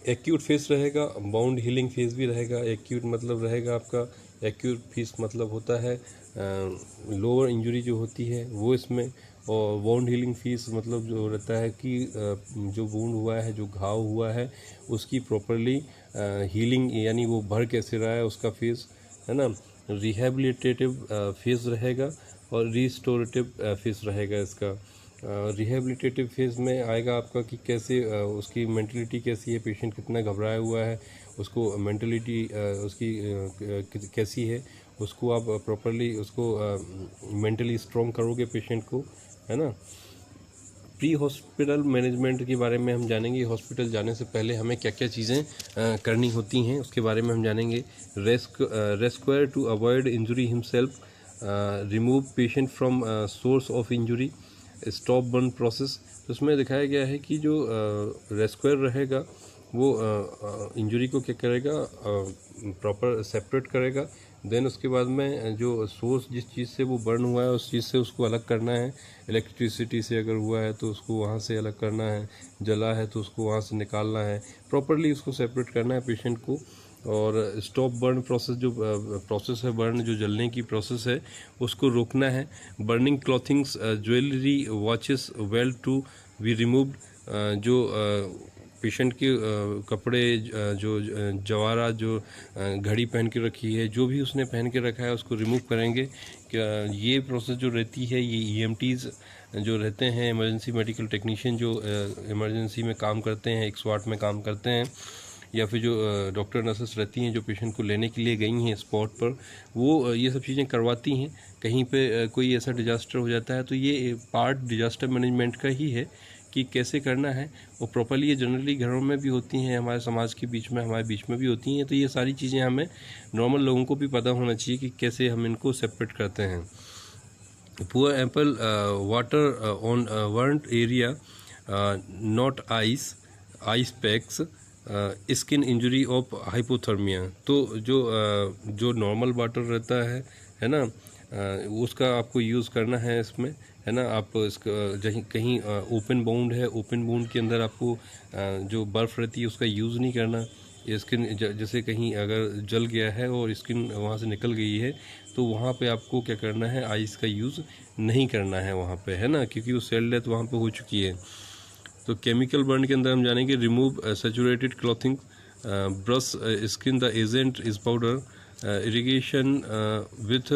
एक्यूट फेस रहेगा, बाउंड हीलिंग फेस भी रहेगा। एक्यूट मतलब रहेगा आपका, एक्यूट फेस मतलब होता है लोअर इंजरी जो होती है वो इसमें, और बाउंड हीलिंग फेस मतलब जो रहता है कि जो वुंड हुआ है, जो घाव हुआ है, उसकी प्रॉपरली हीलिंग, यानी वो भर कैसे रहा है उसका फेस, है ना। रिहेबिलिटेटिव फेस रहेगा और रिस्टोरेटिव फेस रहेगा इसका। रिहेबिलिटेटिव फेज़ में आएगा आपका कि कैसे उसकी मेंटलिटी कैसी है, पेशेंट कितना घबराया हुआ है, उसको मेंटलिटी उसकी कैसी है, उसको आप प्रॉपरली उसको मेंटली स्ट्रॉन्ग करोगे पेशेंट को, है ना। प्री हॉस्पिटल मैनेजमेंट के बारे में हम जानेंगे। हॉस्पिटल जाने से पहले हमें क्या क्या चीज़ें करनी होती हैं उसके बारे में हम जानेंगे। Rescuer to avoid injury himself, remove patient from source of injury, stop burn process. तो उसमें दिखाया गया है कि जो रेस्क्यूअर रहेगा वो इंजरी को क्या करेगा, प्रॉपर सेपरेट करेगा। देन उसके बाद में जो सोर्स जिस चीज़ से वो बर्न हुआ है उस चीज़ से उसको अलग करना है। इलेक्ट्रिसिटी से अगर हुआ है तो उसको वहाँ से अलग करना है, जला है तो उसको वहाँ से निकालना है, प्रॉपरली उसको सेपरेट करना है पेशेंट को। और स्टॉप बर्न प्रोसेस जो प्रोसेस है, बर्न जो जलने की प्रोसेस है उसको रोकना है। Burning clothings, jewellery, watches, belt to be removed. जो पेशेंट के कपड़े, जो जवारा, जो घड़ी पहन के रखी है, जो भी उसने पहन के रखा है उसको रिमूव करेंगे। ये प्रोसेस जो रहती है ये EMTs जो रहते हैं, इमरजेंसी मेडिकल टेक्नीशियन जो इमरजेंसी में काम करते हैं, 108 में काम करते हैं, या फिर जो डॉक्टर नर्सेस रहती हैं जो पेशेंट को लेने के लिए गई हैं स्पॉट पर, वो ये सब चीज़ें करवाती हैं। कहीं पे कोई ऐसा डिजास्टर हो जाता है तो ये पार्ट डिजास्टर मैनेजमेंट का ही है कि कैसे करना है। और प्रॉपरली ये जनरली घरों में भी होती हैं, हमारे समाज के बीच में, हमारे बीच में भी होती हैं। तो ये सारी चीज़ें हमें नॉर्मल लोगों को भी पता होना चाहिए कि कैसे हम इनको सेपरेट करते हैं। Pour ample water on burnt area, not ice packs, skin injury of hypothermia. तो जो नॉर्मल वाटर रहता है ना, उसका आपको यूज़ करना है इसमें, है ना। आप इसका कहीं ओपन बाउंड है, ओपन बाउंड के अंदर आपको जो बर्फ़ रहती है उसका यूज़ नहीं करना। स्किन जैसे कहीं अगर जल गया है और स्किन वहाँ से निकल गई है तो वहाँ पे आपको क्या करना है, आइस का यूज़ नहीं करना है वहाँ पे, है ना, क्योंकि वो सेल डेथ वहाँ पे हो चुकी है। तो केमिकल बर्न के अंदर हम जानेंगे remove saturated clothing, brush skin, the agent is powder, irrigation with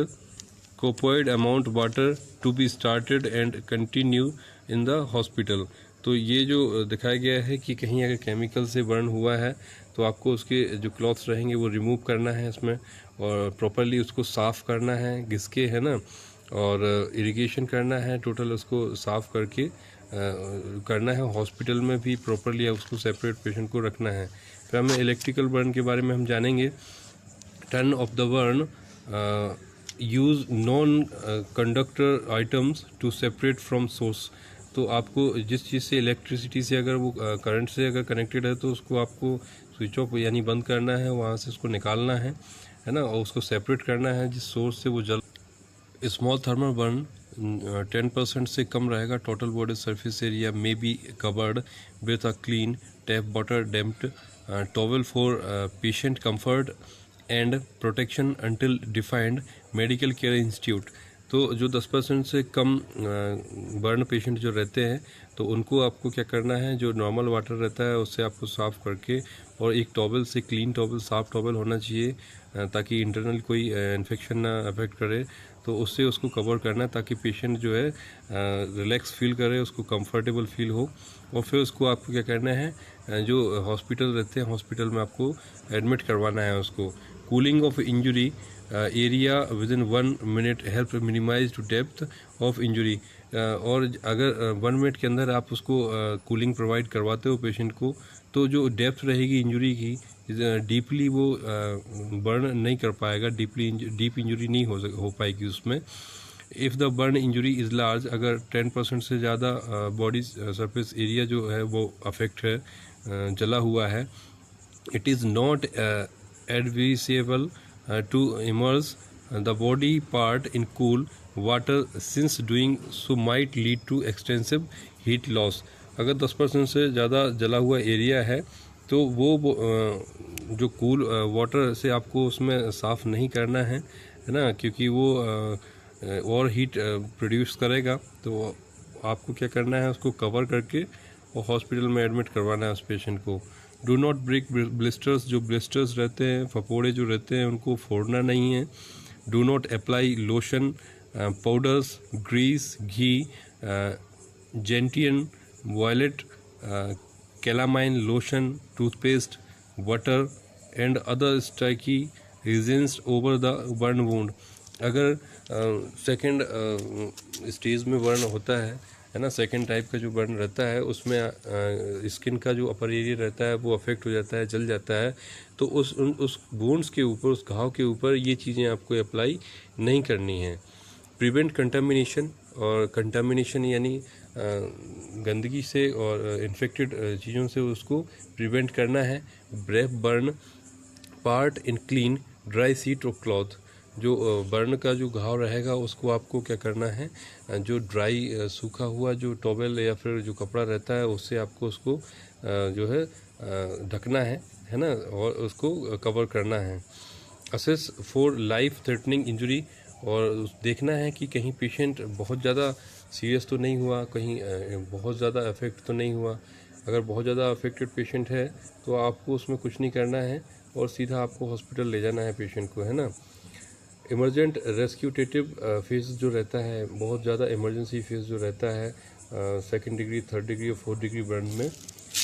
copious amount water to be started and continue in the hospital. तो ये जो दिखाया गया है कि कहीं अगर केमिकल से बर्न हुआ है तो आपको उसके जो क्लॉथ्स रहेंगे वो रिमूव करना है इसमें, और प्रॉपरली उसको साफ़ करना है घिस के, है ना, और इरिगेशन करना है, टोटल उसको साफ़ करके करना है। हॉस्पिटल में भी प्रॉपरली उसको सेपरेट पेशेंट को रखना है। फिर हमें इलेक्ट्रिकल बर्न के बारे में हम जानेंगे। Turn off the burn, use non conductor items to separate from source. तो आपको जिस चीज़ से इलेक्ट्रिसिटी से अगर वो करंट से अगर कनेक्टेड है तो उसको आपको स्विच ऑफ यानी बंद करना है, वहाँ से उसको निकालना है ना, और उसको सेपरेट करना है जिस सोर्स से वो जल। स्मॉल थर्मल बर्न 10% से कम रहेगा। टोटल बॉडी सरफेस एरिया में be covered with a clean tap water damped towel for patient comfort and protection until defined medical care institute. तो जो 10% से कम बर्न पेशेंट जो रहते हैं तो उनको आपको क्या करना है, जो नॉर्मल वाटर रहता है उससे आपको साफ़ करके, और एक टॉवल से, क्लीन टॉवल, साफ टॉवल होना चाहिए ताकि इंटरनल कोई इन्फेक्शन ना अफेक्ट करे, तो उससे उसको कवर करना है ताकि पेशेंट जो है रिलैक्स फील करे, उसको कंफर्टेबल फील हो। और फिर उसको आपको क्या करना है, जो हॉस्पिटल रहते हैं हॉस्पिटल में आपको एडमिट करवाना है उसको। Cooling of injury area within 1 minute help minimize to depth of injury. और अगर 1 मिनट के अंदर आप उसको कूलिंग प्रोवाइड करवाते हो पेशेंट को, तो जो डेप्थ रहेगी इंजरी की, डीपली वो बर्न नहीं कर पाएगा, डीप इंजरी नहीं हो पाएगी उसमें। If the burn injury is large, अगर 10% से ज़्यादा बॉडी सरफेस एरिया जो है वो अफेक्ट है, जला हुआ है, it is not advisable to immerse the body part in cool water since doing so might lead to extensive heat loss। अगर 10% से ज़्यादा जला हुआ एरिया है तो वो जो कूल वाटर से आपको उसमें साफ़ नहीं करना है ना, क्योंकि वो और हीट प्रोड्यूस करेगा। तो आपको क्या करना है, उसको कवर करके और हॉस्पिटल में एडमिट करवाना है उस पेशेंट को। डू नॉट ब्रेक ब्लिस्टर्स, जो ब्लिस्टर्स रहते हैं, फपोड़े जो रहते हैं, उनको फोड़ना नहीं है। Do not apply lotion, powders, grease, ghee, gentian, violet, calamine lotion, toothpaste, water and other sticky reasons over the burn wound. अगर सेकेंड स्टेज में बर्न होता है ना, सेकेंड टाइप का जो बर्न रहता है उसमें स्किन का जो अपर एरिया रहता है वो अफेक्ट हो जाता है, जल जाता है, तो उस वुंड्स के ऊपर, उस घाव के ऊपर ये चीज़ें आपको अप्लाई नहीं करनी है। प्रिवेंट कंटामिनेशन और कंटामिनेशन यानी गंदगी से और इन्फेक्टेड चीज़ों से उसको प्रिवेंट करना है। Breath burn part in clean dry sheet और क्लॉथ, जो बर्न का जो घाव रहेगा उसको आपको क्या करना है, जो ड्राई सूखा हुआ जो टॉवेल या फिर जो कपड़ा रहता है उससे आपको उसको जो है ढकना है ना, और उसको कवर करना है। Assess for life threatening injury, और देखना है कि कहीं पेशेंट बहुत ज़्यादा सीरियस तो नहीं हुआ, कहीं बहुत ज़्यादा अफेक्ट तो नहीं हुआ। अगर बहुत ज़्यादा अफेक्टेड पेशेंट है तो आपको उसमें कुछ नहीं करना है और सीधा आपको हॉस्पिटल ले जाना है पेशेंट को, है ना। इमरजेंट रेस्क्यूटेटिव फेज जो रहता है, बहुत ज़्यादा इमरजेंसी फेज जो रहता है सेकेंड डिग्री, थर्ड डिग्री और फोर्थ डिग्री बर्न में,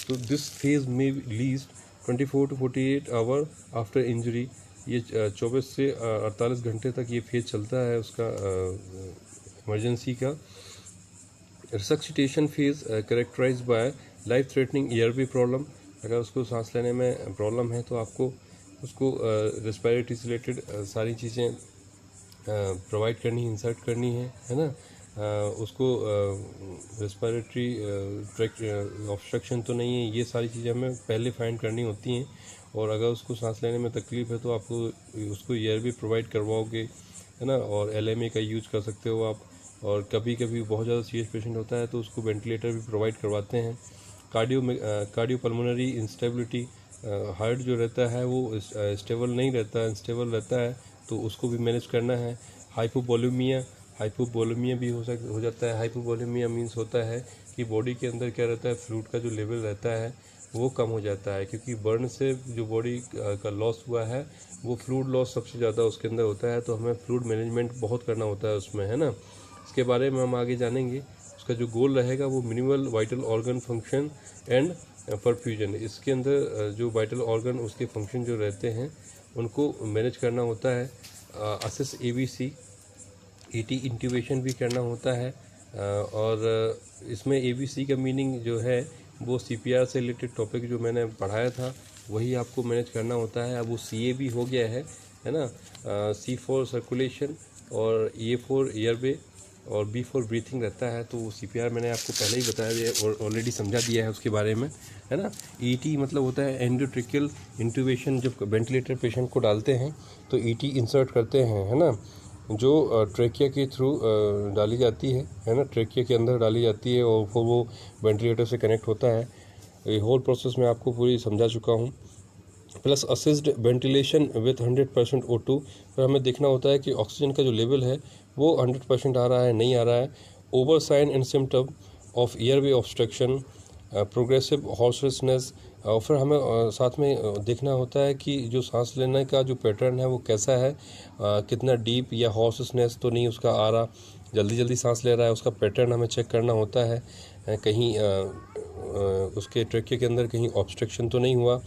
तो दिस फेज में least 24 to 48 hour after injury. ये 24 से 48 घंटे तक ये फेज चलता है उसका इमरजेंसी का। Resuscitation phase characterize by life threatening ERB problem, अगर उसको सांस लेने में प्रॉब्लम है तो आपको उसको रेस्पिरेटरी से रिलेटेड सारी चीज़ें प्रोवाइड करनी, इंसर्ट करनी है ना। उसको रेस्पिरेटरी ट्रैक ऑब्स्ट्रक्शन तो नहीं है, ये सारी चीज़ें हमें पहले फाइंड करनी होती हैं। और अगर उसको सांस लेने में तकलीफ़ है तो आपको उसको एयर भी प्रोवाइड करवाओगे, है ना। और LMA का यूज कर सकते हो आप, और कभी कभी बहुत ज़्यादा सीरियस पेशेंट होता है तो उसको वेंटिलेटर भी प्रोवाइड करवाते हैं। कार्डियोपल्मोनरी इंस्टेबिलिटी, हार्ट जो रहता है वो स्टेबल नहीं रहता, अनस्टेबल रहता है, तो उसको भी मैनेज करना है। हाइपोवोलेमिया भी हो जाता है। हाइपोवोलेमिया मीन्स होता है कि बॉडी के अंदर क्या रहता है, फ्लूइड का जो लेवल रहता है वो कम हो जाता है, क्योंकि बर्न से जो बॉडी का लॉस हुआ है वो फ्लूइड लॉस सबसे ज़्यादा उसके अंदर होता है, तो हमें फ्लूइड मैनेजमेंट बहुत करना होता है उसमें, है ना। इसके बारे में हम आगे जानेंगे। उसका जो गोल रहेगा वो minimal vital organ function and perfusion, इसके अंदर जो वाइटल ऑर्गन उसके फंक्शन जो रहते हैं उनको मैनेज करना होता है। असेस ABC, ET इंट्यूबेशन भी करना होता है। और इसमें ABC का मीनिंग जो है वो CPR से रिलेटेड टॉपिक जो मैंने पढ़ाया था वही आपको मैनेज करना होता है। अब वो CA भी हो गया है ना। C फॉर सर्कुलेशन और A फॉर एयरवे और B फॉर ब्रीथिंग रहता है, तो वो CPR मैंने आपको पहले ही बताया दिया और ऑलरेडी समझा दिया है उसके बारे में, है ना। ET मतलब होता है एंडोट्रेकियल इंट्यूबेशन, जब वेंटिलेटर पेशेंट को डालते हैं तो ET इंसर्ट करते हैं, है ना, जो ट्रेकिया के थ्रू डाली जाती है ना, ट्रेकिया के अंदर डाली जाती है और फिर वो वेंटिलेटर से कनेक्ट होता है। ये होल प्रोसेस मैं आपको पूरी समझा चुका हूँ। प्लस असिस्ड वेंटिलेशन विथ 100% O2, पर हमें देखना होता है कि ऑक्सीजन का जो लेवल है वो 100% आ रहा है, नहीं आ रहा है। Over sign and symptom of airway obstruction, progressive hoarseness, और फिर हमें साथ में देखना होता है कि जो सांस लेने का जो पैटर्न है वो कैसा है, कितना डीप या हॉर्सलेसनेस तो नहीं उसका आ रहा, जल्दी जल्दी सांस ले रहा है, उसका पैटर्न हमें चेक करना होता है। कहीं उसके ट्रेकिया के अंदर कहीं ऑब्स्ट्रक्शन तो नहीं हुआ।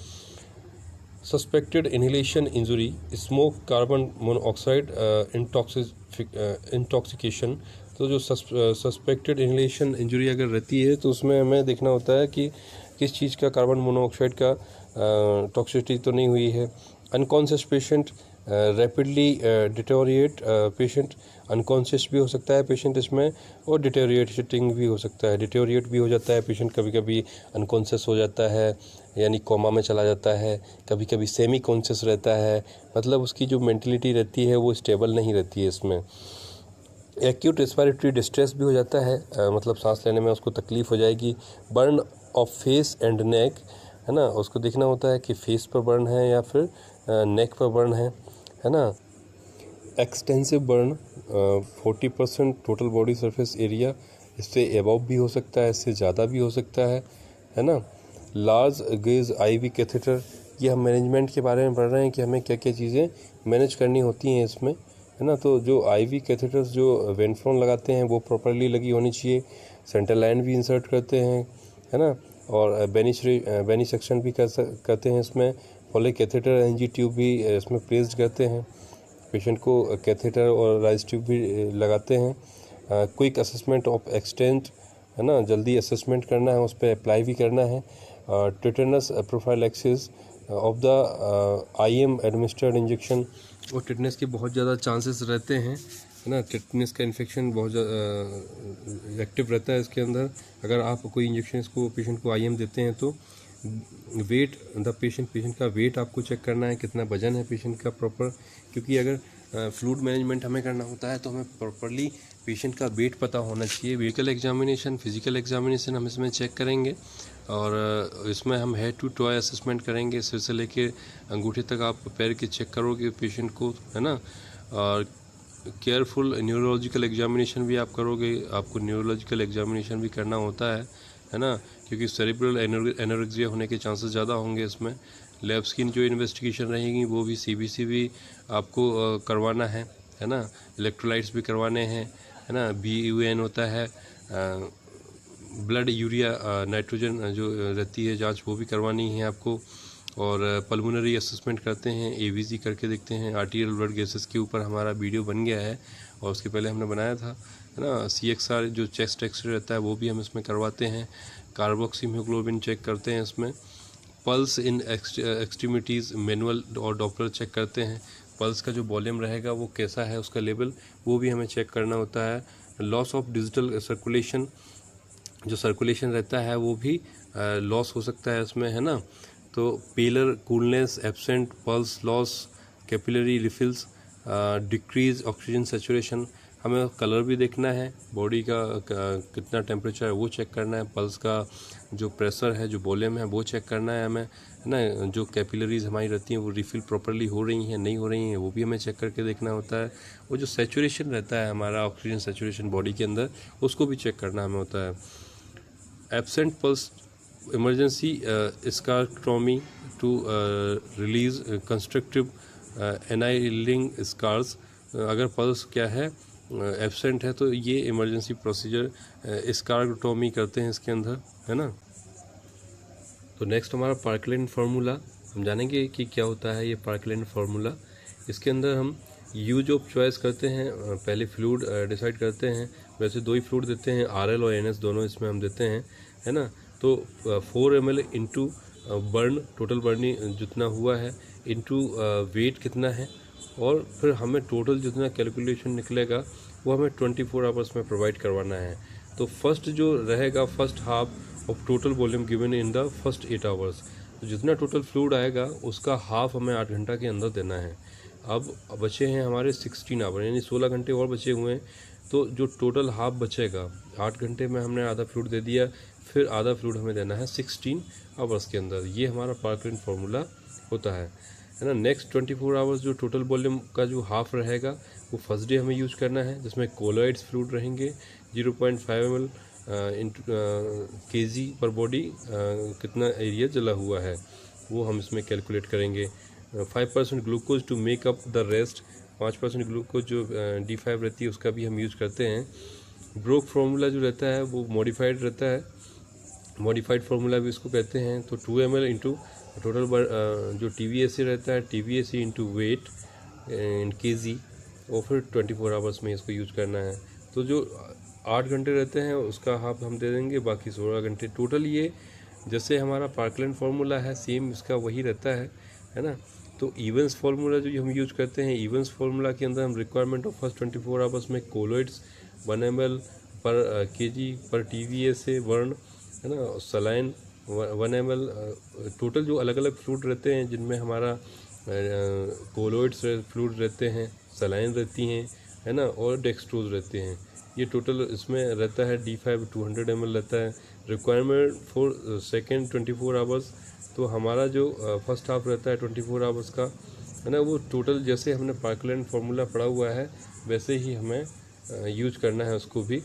Suspected inhalation injury, smoke, carbon monoxide intoxication, तो जो सस्पेक्टेड इनहेलेशन इंजुरी अगर रहती है तो उसमें हमें देखना होता है कि किस चीज़ का, कार्बन मोनोऑक्साइड का टॉक्सिसिटी तो नहीं हुई है। Unconscious patient, rapidly deteriorate patient, unconscious भी हो सकता है पेशेंट इसमें, और डिटेरियोरेटिंग भी हो सकता है, डिटेरियोरेट भी हो जाता है पेशेंट, कभी कभी अनकॉन्शियस हो जाता है यानी कोमा में चला जाता है, कभी कभी सेमी कॉन्शियस रहता है, मतलब उसकी जो मेंटलिटी रहती है वो स्टेबल नहीं रहती है इसमें। एक्यूट रेस्पिरेटरी डिस्ट्रेस भी हो जाता है, मतलब सांस लेने में उसको तकलीफ़ हो जाएगी। Burn of face and neck, है ना, उसको देखना होता है कि फेस पर बर्न है या फिर नेक पर बर्न है ना। Extensive burn 40% total body surface area, इससे एबव भी हो सकता है, इससे ज़्यादा भी हो सकता है ना। लार्ज गेज IV कैथेटर, ये हम मैनेजमेंट के बारे में पढ़ रहे हैं कि हमें क्या क्या चीज़ें मैनेज करनी होती हैं इसमें, है ना। तो जो IV कैथेटर्स जो वेंफ्लोन लगाते हैं वो प्रॉपर्ली लगी होनी चाहिए। सेंट्रल लाइन भी इंसर्ट करते हैं, है ना, और बेनी सेक्शन भी करते हैं इसमें। फॉलिक कैथेटर NG ट्यूब भी इसमें प्लेस्ड करते हैं, पेशेंट को कैथेटर और राइस ट्यूब भी लगाते हैं। क्विक असेसमेंट ऑफ एक्सटेंट, है ना, जल्दी असेसमेंट करना है, उस पर अप्लाई भी करना है। Tetanus prophylaxis of the IM administered injection, और टिटनेस के बहुत ज़्यादा चांसेस रहते हैं है ना। टेटनस का इन्फेक्शन बहुत एक्टिव रहता है इसके अंदर। अगर आप कोई इंजेक्शन इसको पेशेंट को IM देते हैं तो वेट पेशेंट का वेट आपको चेक करना है, कितना वजन है पेशेंट का प्रॉपर, क्योंकि अगर फ्लूइड मैनेजमेंट हमें करना होता है तो हमें प्रॉपरली पेशेंट का वेट पता होना चाहिए। व्हीकल एग्जामिनेशन, फिजिकल एग्जामिनेशन हम इसमें चेक करेंगे और इसमें हम हेड टू टॉय असेसमेंट करेंगे, सिर से लेके अंगूठे तक आप पैर के चेक करोगे पेशेंट को, है ना। और केयरफुल न्यूरोलॉजिकल एग्जामिनेशन भी आप करोगे, आपको न्यूरोलॉजिकल एग्जामिनेशन भी करना होता है ना, क्योंकि सेरिब्रल एनोरेक्सिया होने के चांसेस ज़्यादा होंगे इसमें। लैब्स की जो इन्वेस्टिगेशन रहेगी वो भी CBC भी आपको करवाना है ना। इलेक्ट्रोलाइट्स भी करवाने हैं, है ना। BUN होता है, ब्लड यूरिया नाइट्रोजन जो रहती है जांच, वो भी करवानी है आपको। और पल्मोनरी असेसमेंट करते हैं, AVG करके देखते हैं। आर्टीरियल ब्लड गैसेस के ऊपर हमारा वीडियो बन गया है और उसके पहले हमने बनाया था, है ना। CXR जो चेस्ट एक्सरे रहता है वो भी हम इसमें करवाते हैं। कार्बोक्सी हीमोग्लोबिन चेक करते हैं इसमें। पल्स इन एक्सट्रीमिटीज़ मैनुअल और डॉपलर चेक करते हैं। पल्स का जो वॉल्यूम रहेगा वो कैसा है, उसका लेवल वो भी हमें चेक करना होता है। लॉस ऑफ डिजिटल सर्कुलेशन, जो सर्कुलेशन रहता है वो भी लॉस हो सकता है इसमें, है ना। तो pallor coolness absent, pulse loss, capillary refills, decrease oxygen saturation, हमें कलर भी देखना है, बॉडी का कितना टेम्परेचर है वो चेक करना है, पल्स का जो प्रेशर है, जो वॉल्यूम है वो चेक करना है हमें, है ना। जो कैपिलरीज हमारी रहती हैं वो रिफ़िल प्रॉपरली हो रही हैं नहीं हो रही हैं वो भी हमें चेक करके देखना होता है। वो जो सैचुरेशन रहता है हमारा, ऑक्सीजन सैचुरेशन बॉडी के अंदर, उसको भी चेक करना हमें होता है। Absent pulse, emergency escharotomy to release constrictive annealing scars, अगर पल्स क्या है एब्सेंट है तो ये इमरजेंसी प्रोसीजर स्कारक्टोमी करते हैं इसके अंदर, है ना। तो नेक्स्ट हमारा पार्कलिन फार्मूला हम जानेंगे कि क्या होता है ये पार्कलिन फार्मूला। इसके अंदर हम यूज ऑफ चॉइस करते हैं, पहले फ्लूइड डिसाइड करते हैं। वैसे 2 ही फ्लूइड देते हैं, RL और NS दोनों इसमें हम देते हैं, है ना। तो 4 ml into burn, total burning जितना हुआ है, इंटू वेट कितना है, और फिर हमें टोटल जितना कैलकुलेशन निकलेगा वो हमें 24 आवर्स में प्रोवाइड करवाना है। तो फर्स्ट जो रहेगा, first half of total volume given in the first 8 hours, तो जितना टोटल फ्लूइड आएगा उसका हाफ हमें 8 घंटा के अंदर देना है। अब बचे हैं हमारे 16 आवर, यानी 16 घंटे और बचे हुए हैं। तो जो टोटल हाफ बचेगा, 8 घंटे में हमने आधा फ्लूइड दे दिया, फिर आधा फ्लूइड हमें देना है 16 आवर्स के अंदर। ये हमारा पार्कलिन फार्मूला होता है ना। नेक्स्ट 24 आवर्स जो टोटल वॉल्यूम का जो हाफ रहेगा वो फर्स्ट डे हमें यूज करना है, जिसमें कोलॉइड्स फ्लूइड रहेंगे 0.5 ml into kg per body, कितना एरिया जला हुआ है वो हम इसमें कैलकुलेट करेंगे। 5% glucose to make up the rest, 5% glucose जो D5 रहती है उसका भी हम यूज करते हैं। ब्रोक फार्मूला जो रहता है वो मॉडिफाइड रहता है, मॉडिफाइड फार्मूला भी इसको कहते हैं। तो 2 ml इंटू टोटल जो TVAC रहता है, TVAC इंटू वेट इन kg, और फिर 24 आवर्स में इसको यूज करना है। तो जो 8 घंटे रहते हैं उसका हाफ हम दे देंगे, बाकी 16 घंटे टोटल। ये जैसे हमारा पार्कलिन फार्मूला है सेम इसका वही रहता है ना। तो इवेंस फार्मूला जो हम यूज करते हैं, इवेंस फार्मूला के अंदर हम रिक्वायरमेंट ऑफ फर्स्ट 24 आवर्स में कोलॉइड्स 1 ml पर kg पर TVAC वर्न, है ना, सलाइन 1 ml, टोटल जो अलग अलग फ्लूइड रहते हैं जिनमें हमारा कोलॉइड्स फ्लूइड रहते हैं, सलाइन रहती हैं, है ना, और डेक्सट्रोज रहते हैं। ये टोटल इसमें रहता है D5 200 ml रहता है। रिक्वायरमेंट फॉर सेकेंड 24 आवर्स, तो हमारा जो फर्स्ट हाफ रहता है 24 आवर्स का, है ना, वो टोटल जैसे हमने पार्कलिन फार्मूला पढ़ा हुआ है वैसे ही हमें यूज करना है उसको भी।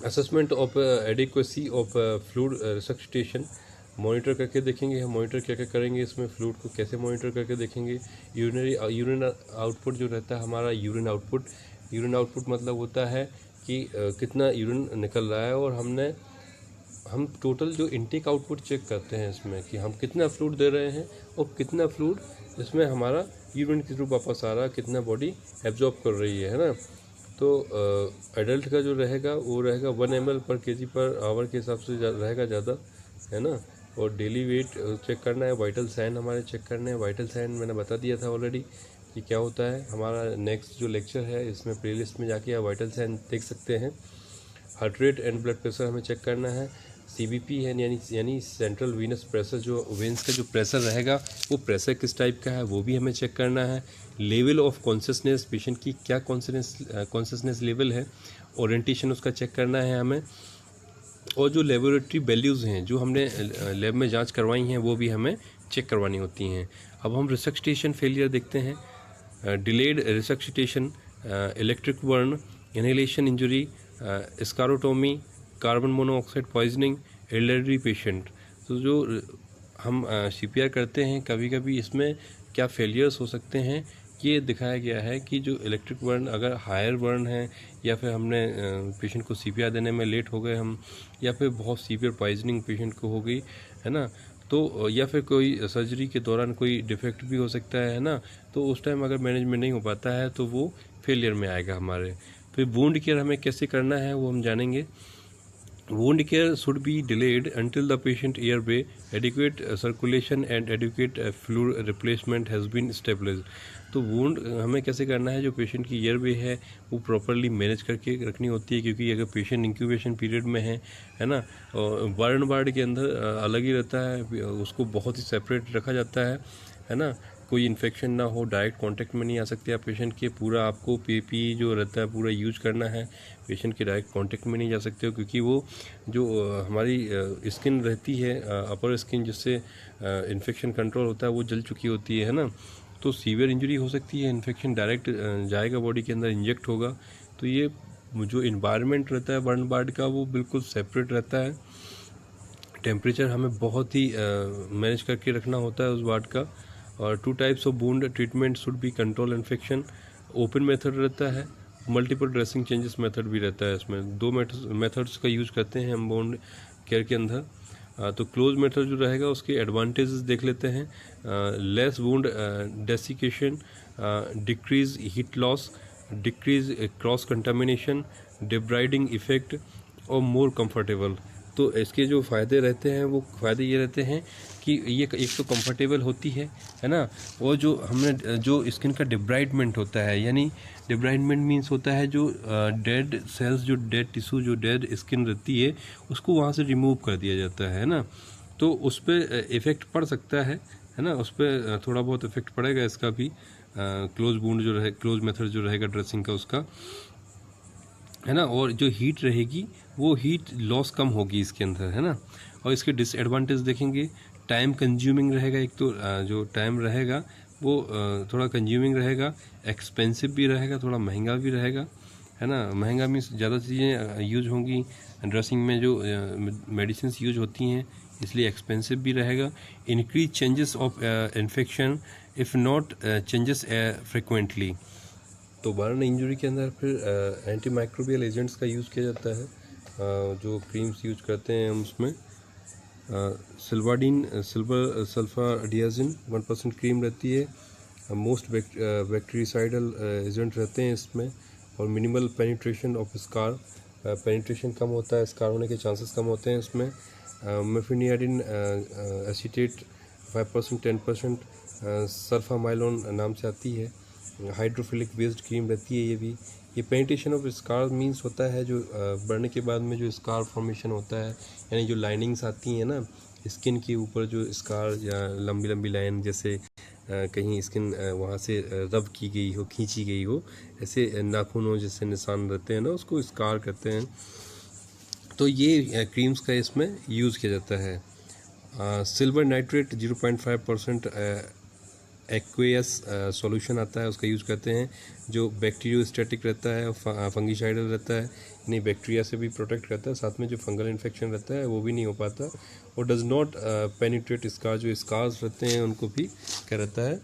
Assessment of adequacy of fluid resuscitation, monitor करके देखेंगे हम, मॉनिटर क्या क्या करेंगे इसमें, फ्लूइड को कैसे मॉनिटर करके देखेंगे। यूरिन आउटपुट जो रहता है हमारा, यूरिन आउटपुट मतलब होता है कि कितना यूरिन निकल रहा है, और हम टोटल जो इनटेक आउटपुट चेक करते हैं इसमें कि हम कितना फ्लूइड दे रहे हैं और कितना फ्लूइड इसमें हमारा यूरिन के थ्रू वापस आ रहा है, कितना बॉडी एब्जॉर्ब कर रही है ना। तो एडल्ट का जो रहेगा वो रहेगा 1 ml पर kg पर आवर के हिसाब से रहेगा ज़्यादा, है ना। और डेली वेट चेक करना है, वाइटल साइन हमारे चेक करने हैं। वाइटल साइन मैंने बता दिया था ऑलरेडी, कि क्या होता है। हमारा नेक्स्ट जो लेक्चर है इसमें प्लेलिस्ट में जाके आप वाइटल साइन देख सकते हैं। Heart rate and blood pressure हमें चेक करना है। CBP है यानी सेंट्रल वीनस प्रेशर, जो वेंस का जो प्रेशर रहेगा वो प्रेशर किस टाइप का है वो भी हमें चेक करना है। लेवल ऑफ कॉन्शियसनेस, पेशेंट की क्या कॉन्शियसनेस लेवल है, ओरिएंटेशन उसका चेक करना है हमें। और जो लेबोरेटरी वैल्यूज़ हैं जो हमने लैब में जांच करवाई हैं वो भी हमें चेक करवानी होती हैं। अब हम रिसक्सिटेशन फेलियर देखते हैं। Delayed resuscitation, electric burn, inhalation injury, escharotomy, carbon monoxide poisoning, elderly patient. तो जो हम CPR करते हैं कभी कभी इसमें क्या फेलियर्स हो सकते हैं ये दिखाया गया है कि जो इलेक्ट्रिक बर्न अगर हायर बर्न है, या फिर हमने पेशेंट को CPR देने में लेट हो गए हम, या फिर बहुत सीवियर पॉइजनिंग पेशेंट को हो गई है ना, तो या फिर कोई सर्जरी के दौरान कोई डिफेक्ट भी हो सकता है ना, तो उस टाइम अगर मैनेजमेंट नहीं हो पाता है तो वो फेलियर में आएगा हमारे। फिर वुंड केयर हमें कैसे करना है वो हम जानेंगे। Wound care should be delayed until the patient airway, adequate circulation and adequate fluid replacement has been established। तो वुंड हमें कैसे करना है, जो पेशेंट की एयरवे है वो प्रॉपरली मैनेज करके रखनी होती है, क्योंकि अगर पेशेंट इंक्यूबेशन पीरियड में है ना, बर्न वार्ड के अंदर अलग ही रहता है, उसको बहुत ही सेपरेट रखा जाता है ना, कोई इन्फेक्शन ना हो, डायरेक्ट कांटेक्ट में नहीं आ सकते आप पेशेंट के, पूरा आपको PPE जो रहता है पूरा यूज करना है, पेशेंट के डायरेक्ट कांटेक्ट में नहीं जा सकते हो, क्योंकि वो जो हमारी स्किन रहती है अपर स्किन जिससे इन्फेक्शन कंट्रोल होता है वो जल चुकी होती है ना, तो सीवियर इंजरी हो सकती है, इन्फेक्शन डायरेक्ट जाएगा बॉडी के अंदर, इंजेक्ट होगा। तो ये जो इन्वायरमेंट रहता है बर्न वार्ड का वो बिल्कुल सेपरेट रहता है। टेम्परेचर हमें बहुत ही मैनेज करके रखना होता है उस वार्ड का। और 2 types of wound treatment should be control infection. Open method रहता है, मल्टीपल ड्रेसिंग चेंजेस मेथड भी रहता है। इसमें 2 मेथड्स का यूज करते हैं हम वुंड केयर के अंदर। तो क्लोज मेथड जो रहेगा उसके एडवांटेजेस देख लेते हैं। Less wound desiccation, decrease heat loss, decrease cross contamination, debriding effect और मोर कंफर्टेबल। तो इसके जो फ़ायदे रहते हैं वो फ़ायदे ये रहते हैं कि ये एक तो कंफर्टेबल होती है ना, और जो हमने जो स्किन का डिब्राइडमेंट होता है, यानी डिब्राइडमेंट मीन्स होता है जो डेड सेल्स, जो डेड टिश्यू, जो डेड स्किन रहती है उसको वहाँ से रिमूव कर दिया जाता है ना, तो उस पर इफ़ेक्ट पड़ सकता है ना, उस पर थोड़ा बहुत इफेक्ट पड़ेगा इसका भी। क्लोज वुंड जो रहे, क्लोज मेथड जो रहेगा ड्रेसिंग का उसका, है ना, और जो हीट रहेगी वो हीट लॉस कम होगी इसके अंदर, है ना। और इसके डिसएडवांटेज देखेंगे, टाइम कंज्यूमिंग रहेगा, एक तो जो टाइम रहेगा वो थोड़ा कंज्यूमिंग रहेगा, एक्सपेंसिव भी रहेगा, थोड़ा महंगा भी रहेगा, है ना। महंगा मीन्स ज़्यादा चीज़ें यूज होंगी ड्रेसिंग में, जो मेडिसिन यूज होती हैं, इसलिए एक्सपेंसिव भी रहेगा। Increase changes of infection if not changes frequently. तो बर्न इंजरी के अंदर फिर एंटी माइक्रोबियल एजेंट्स का यूज़ किया जाता है। जो क्रीम्स यूज करते हैं हम उसमें सिल्वाडीन, सल्फाडियाजिन 1% क्रीम रहती है। मोस्ट बैक्टीरिसाइडल एजेंट रहते हैं इसमें, और minimal penetration of scar, penetration कम होता है, स्कार होने के चांसेस कम होते हैं इसमें। मेफिनियाडिन एसीटेट 5%, 10%, सल्फामाइलोन नाम से आती है। हाइड्रोफिलिक बेस्ड क्रीम रहती है ये भी। ये पेनिट्रेशन ऑफ स्कार मींस होता है जो बढ़ने के बाद में जो स्कार फॉर्मेशन होता है, यानी जो लाइनिंग्स आती हैं ना स्किन के ऊपर, जो स्कार या लंबी लंबी लाइन, जैसे कहीं स्किन वहाँ से रब की गई हो, खींची गई हो, ऐसे नाखूनों जैसे निशान रहते हैं ना, उसको स्कार कहते हैं। तो ये क्रीम्स का इसमें यूज़ किया जाता है। सिल्वर नाइट्रेट 0.5% एक्वेयस सॉल्यूशन आता है, उसका यूज़ करते हैं, जो बैक्टीरियोस्टैटिक रहता है, फंगीसाइडल रहता है, यानी बैक्टीरिया से भी प्रोटेक्ट करता है, साथ में जो फंगल इन्फेक्शन रहता है वो भी नहीं हो पाता, और डज नॉट पेनिट्रेट स्कार, जो स्कार्स रहते हैं उनको भी क्या रहता है,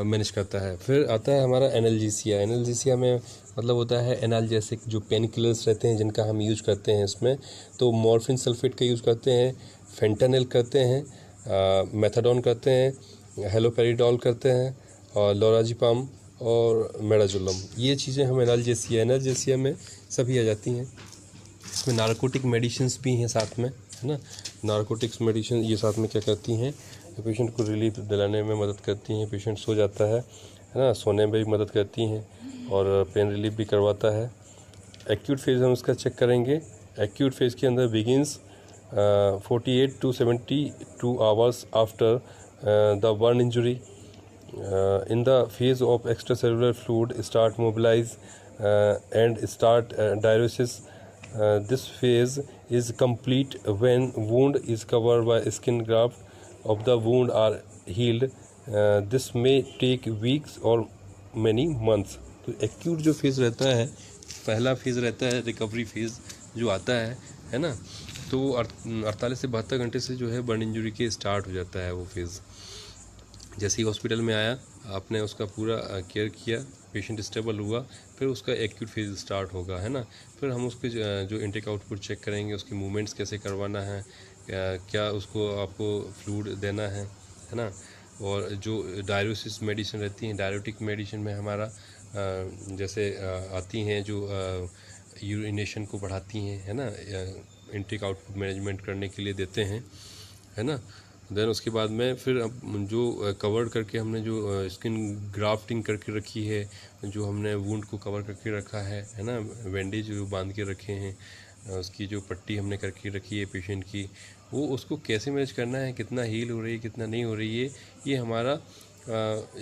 मैनेज करता है। फिर आता है हमारा एनाल्जेसिया। एनाल्जेसिया में मतलब होता है एनाल्जेसिक, जो पेन किलर्स रहते हैं जिनका हम यूज करते हैं इसमें, तो मॉर्फिन सल्फेट का यूज़ करते हैं, फेंटानिल करते हैं, मेथाडोन करते हैं, हेलोपेरिडॉल करते हैं, और लोराजिपाम और मेडाजोलम। ये चीज़ें हम एनाल्जेसिया में सभी आ जाती हैं। इसमें नारकोटिक मेडिसिन्स भी हैं साथ में, है ना। नारकोटिक्स मेडिसिन ये साथ में क्या करती हैं, पेशेंट को रिलीफ दिलाने में मदद करती हैं, पेशेंट सो जाता है है ना, सोने में भी मदद करती हैं और पेन रिलीफ भी करवाता है। एक्यूट फेज़ हम इसका चेक करेंगे। एक्यूट फेज़ के अंदर begins 48 to 72 hours after the burn injury. In the phase of extracellular fluid start mobilize and start diuresis. This phase is complete when wound is covered by skin graft of the wound are healed. This may take weeks or many months. तो acute जो phase रहता है, पहला phase रहता है recovery phase जो आता है ना, तो 48 से 72 घंटे से जो है बर्न इंजरी के स्टार्ट हो जाता है वो फेज़। जैसे ही हॉस्पिटल में आया, आपने उसका पूरा केयर किया, पेशेंट स्टेबल हुआ, फिर उसका एक्यूट फेज स्टार्ट होगा, है ना। फिर हम उसके जो इनटेक आउटपुट चेक करेंगे, उसकी मूवमेंट्स कैसे करवाना है, क्या उसको आपको फ्लूइड देना है ना। और जो डायरोसिस मेडिसिन रहती हैं, डायरोटिक मेडिसिन में हमारा जैसे आती हैं जो यूरिनेशन को बढ़ाती हैं, है ना, इनटेक आउटपुट मैनेजमेंट करने के लिए देते हैं, है ना। देन उसके बाद में फिर अब जो कवर करके हमने जो स्किन ग्राफ्टिंग करके रखी है, जो हमने वुंड को कवर करके रखा है ना, बैंडेज जो बांध के रखे हैं, उसकी जो पट्टी हमने करके रखी है पेशेंट की, वो उसको कैसे मैनेज करना है, कितना हील हो रही है, कितना नहीं हो रही है, ये हमारा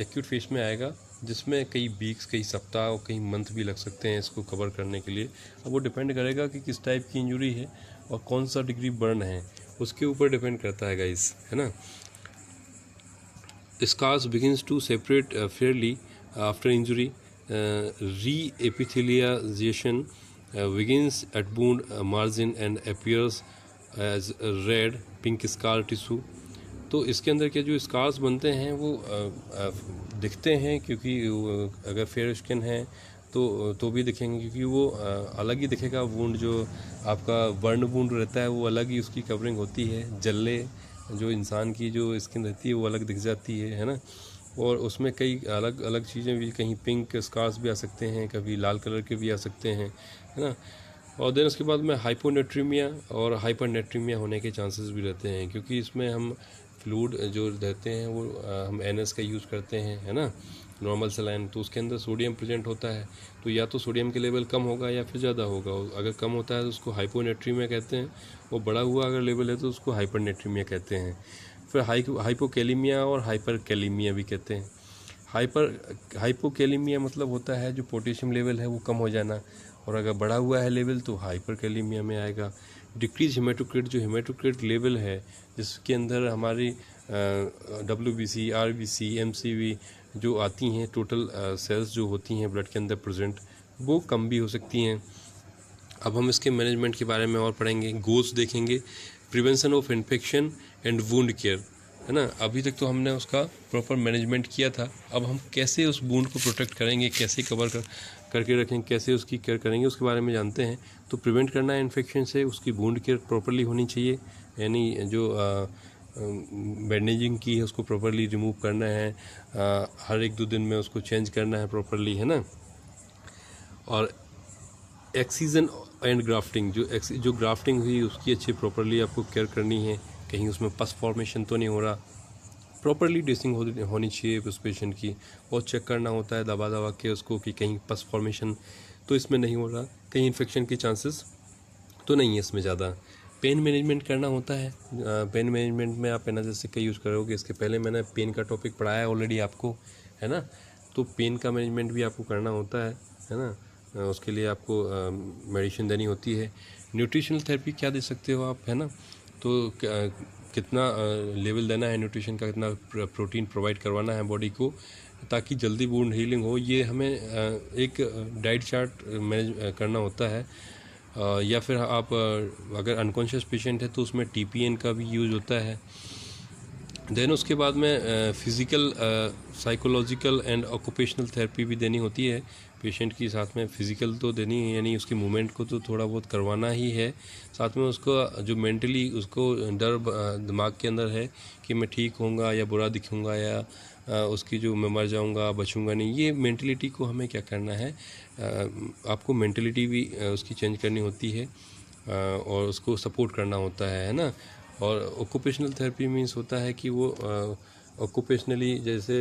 एक्यूट फेज में आएगा, जिसमें कई वीक्स, कई सप्ताह और कई मंथ भी लग सकते हैं इसको कवर करने के लिए। अब वो डिपेंड करेगा कि किस टाइप की इंजरी है और कौन सा डिग्री बर्न है, उसके ऊपर डिपेंड करता है गाइस, है ना। Scars begins to separate fairly after injury. Re-epithelialization begins at wound margin and appears as a red pink scar tissue. तो इसके अंदर के जो स्कार्स बनते हैं वो दिखते हैं, क्योंकि अगर फेयर स्किन है तो भी दिखेंगे, क्योंकि वो अलग ही दिखेगा। वुंड जो आपका बर्न वुंड रहता है वो अलग ही उसकी कवरिंग होती है, जल्ले जो इंसान की जो स्किन रहती है वो अलग दिख जाती है ना। और उसमें कई अलग अलग चीज़ें भी, कहीं पिंक स्कार्स भी आ सकते हैं, कभी लाल कलर के भी आ सकते हैं, है ना। और देन उसके बाद में हाइपोनेट्रीमिया और हाइपरनेट्रीमिया होने के चांसेस भी रहते हैं, क्योंकि इसमें हम फ्लूइड जो देते हैं वो हम NS का यूज़ करते हैं, है ना, नॉर्मल सलाइन, तो उसके अंदर सोडियम प्रेजेंट होता है। तो या तो सोडियम के लेवल कम होगा या फिर ज़्यादा होगा। अगर कम होता है तो उसको हाइपोनेट्रीमिया कहते हैं, और बड़ा हुआ अगर लेवल है तो उसको हाइपरनेट्रीमिया कहते हैं। फिर हाइपोकैलीमिया और हाइपरकैलीमिया भी कहते हैं। हाइपोकैलीमिया मतलब होता है जो पोटेशियम लेवल है वो कम हो जाना, और अगर बढ़ा हुआ है लेवल तो हाइपरकैलीमिया में आएगा। डिक्रीज हेमाटोक्रिट, जो हेमाटोक्रिट लेवल है जिसके अंदर हमारी WBC, RBC, MCV जो आती हैं, टोटल सेल्स जो होती हैं ब्लड के अंदर प्रेजेंट, वो कम भी हो सकती हैं। अब हम इसके मैनेजमेंट के बारे में और पढ़ेंगे, गोल्स देखेंगे, prevention of infection and wound care, है ना। अभी तक तो हमने उसका प्रॉपर मैनेजमेंट किया था, अब हम कैसे उस वुंड को प्रोटेक्ट करेंगे, कैसे कवर करके रखेंगे, कैसे उसकी केयर करेंगे, उसके बारे में जानते हैं। तो प्रिवेंट करना है इन्फेक्शन से, उसकी वुंड केयर प्रॉपरली होनी चाहिए, यानी जो बैंडेजिंग की है उसको प्रॉपरली रिमूव करना है, हर 1-2 दिन में उसको चेंज करना है प्रॉपरली, है ना। और एक्सीजन एंड ग्राफ्टिंग, जो ग्राफ्टिंग हुई उसकी अच्छी प्रॉपरली आपको केयर करनी है, कहीं उसमें पस फॉर्मेशन तो नहीं हो रहा, प्रॉपरली ड्रेसिंग होनी चाहिए उस पेशेंट की, और चेक करना होता है दबा के उसको कि कहीं पस फॉर्मेशन तो इसमें नहीं हो रहा, कहीं इन्फेक्शन के चांसेस तो नहीं है इसमें ज़्यादा। पेन मैनेजमेंट करना होता है। पेन मैनेजमेंट में आप एनाल्जेसिक का यूज़ करोगे, इसके पहले मैंने पेन का टॉपिक पढ़ाया ऑलरेडी आपको, है ना। तो पेन का मैनेजमेंट भी आपको करना होता है ना। उसके लिए आपको मेडिसिन देनी होती है। न्यूट्रिशनल थेरेपी क्या दे सकते हो आप, है ना। तो कितना लेवल देना है न्यूट्रिशन का, कितना प्रोटीन प्रोवाइड करवाना है बॉडी को ताकि जल्दी वुंड हीलिंग हो, ये हमें एक डाइट चार्ट मैनेज करना होता है। या फिर आप अगर अनकॉन्शियस पेशेंट है तो उसमें TPN का भी यूज़ होता है। देन उसके बाद में physical, psychological and occupational therapy भी देनी होती है पेशेंट की। साथ में फिज़िकल तो देनी है, यानी उसकी मूवमेंट को तो थोड़ा बहुत करवाना ही है, साथ में उसको जो मेंटली उसको डर दिमाग के अंदर है कि मैं ठीक होऊंगा या बुरा दिखूंगा, या उसकी जो मैं मर जाऊंगा, बचूंगा नहीं, ये मेंटलिटी को हमें क्या करना है, आपको मेंटलिटी भी उसकी चेंज करनी होती है और उसको सपोर्ट करना होता है ना। और ऑक्यूपेशनल थेरेपी मीन्स होता है कि वो ऑक्यूपेशनली जैसे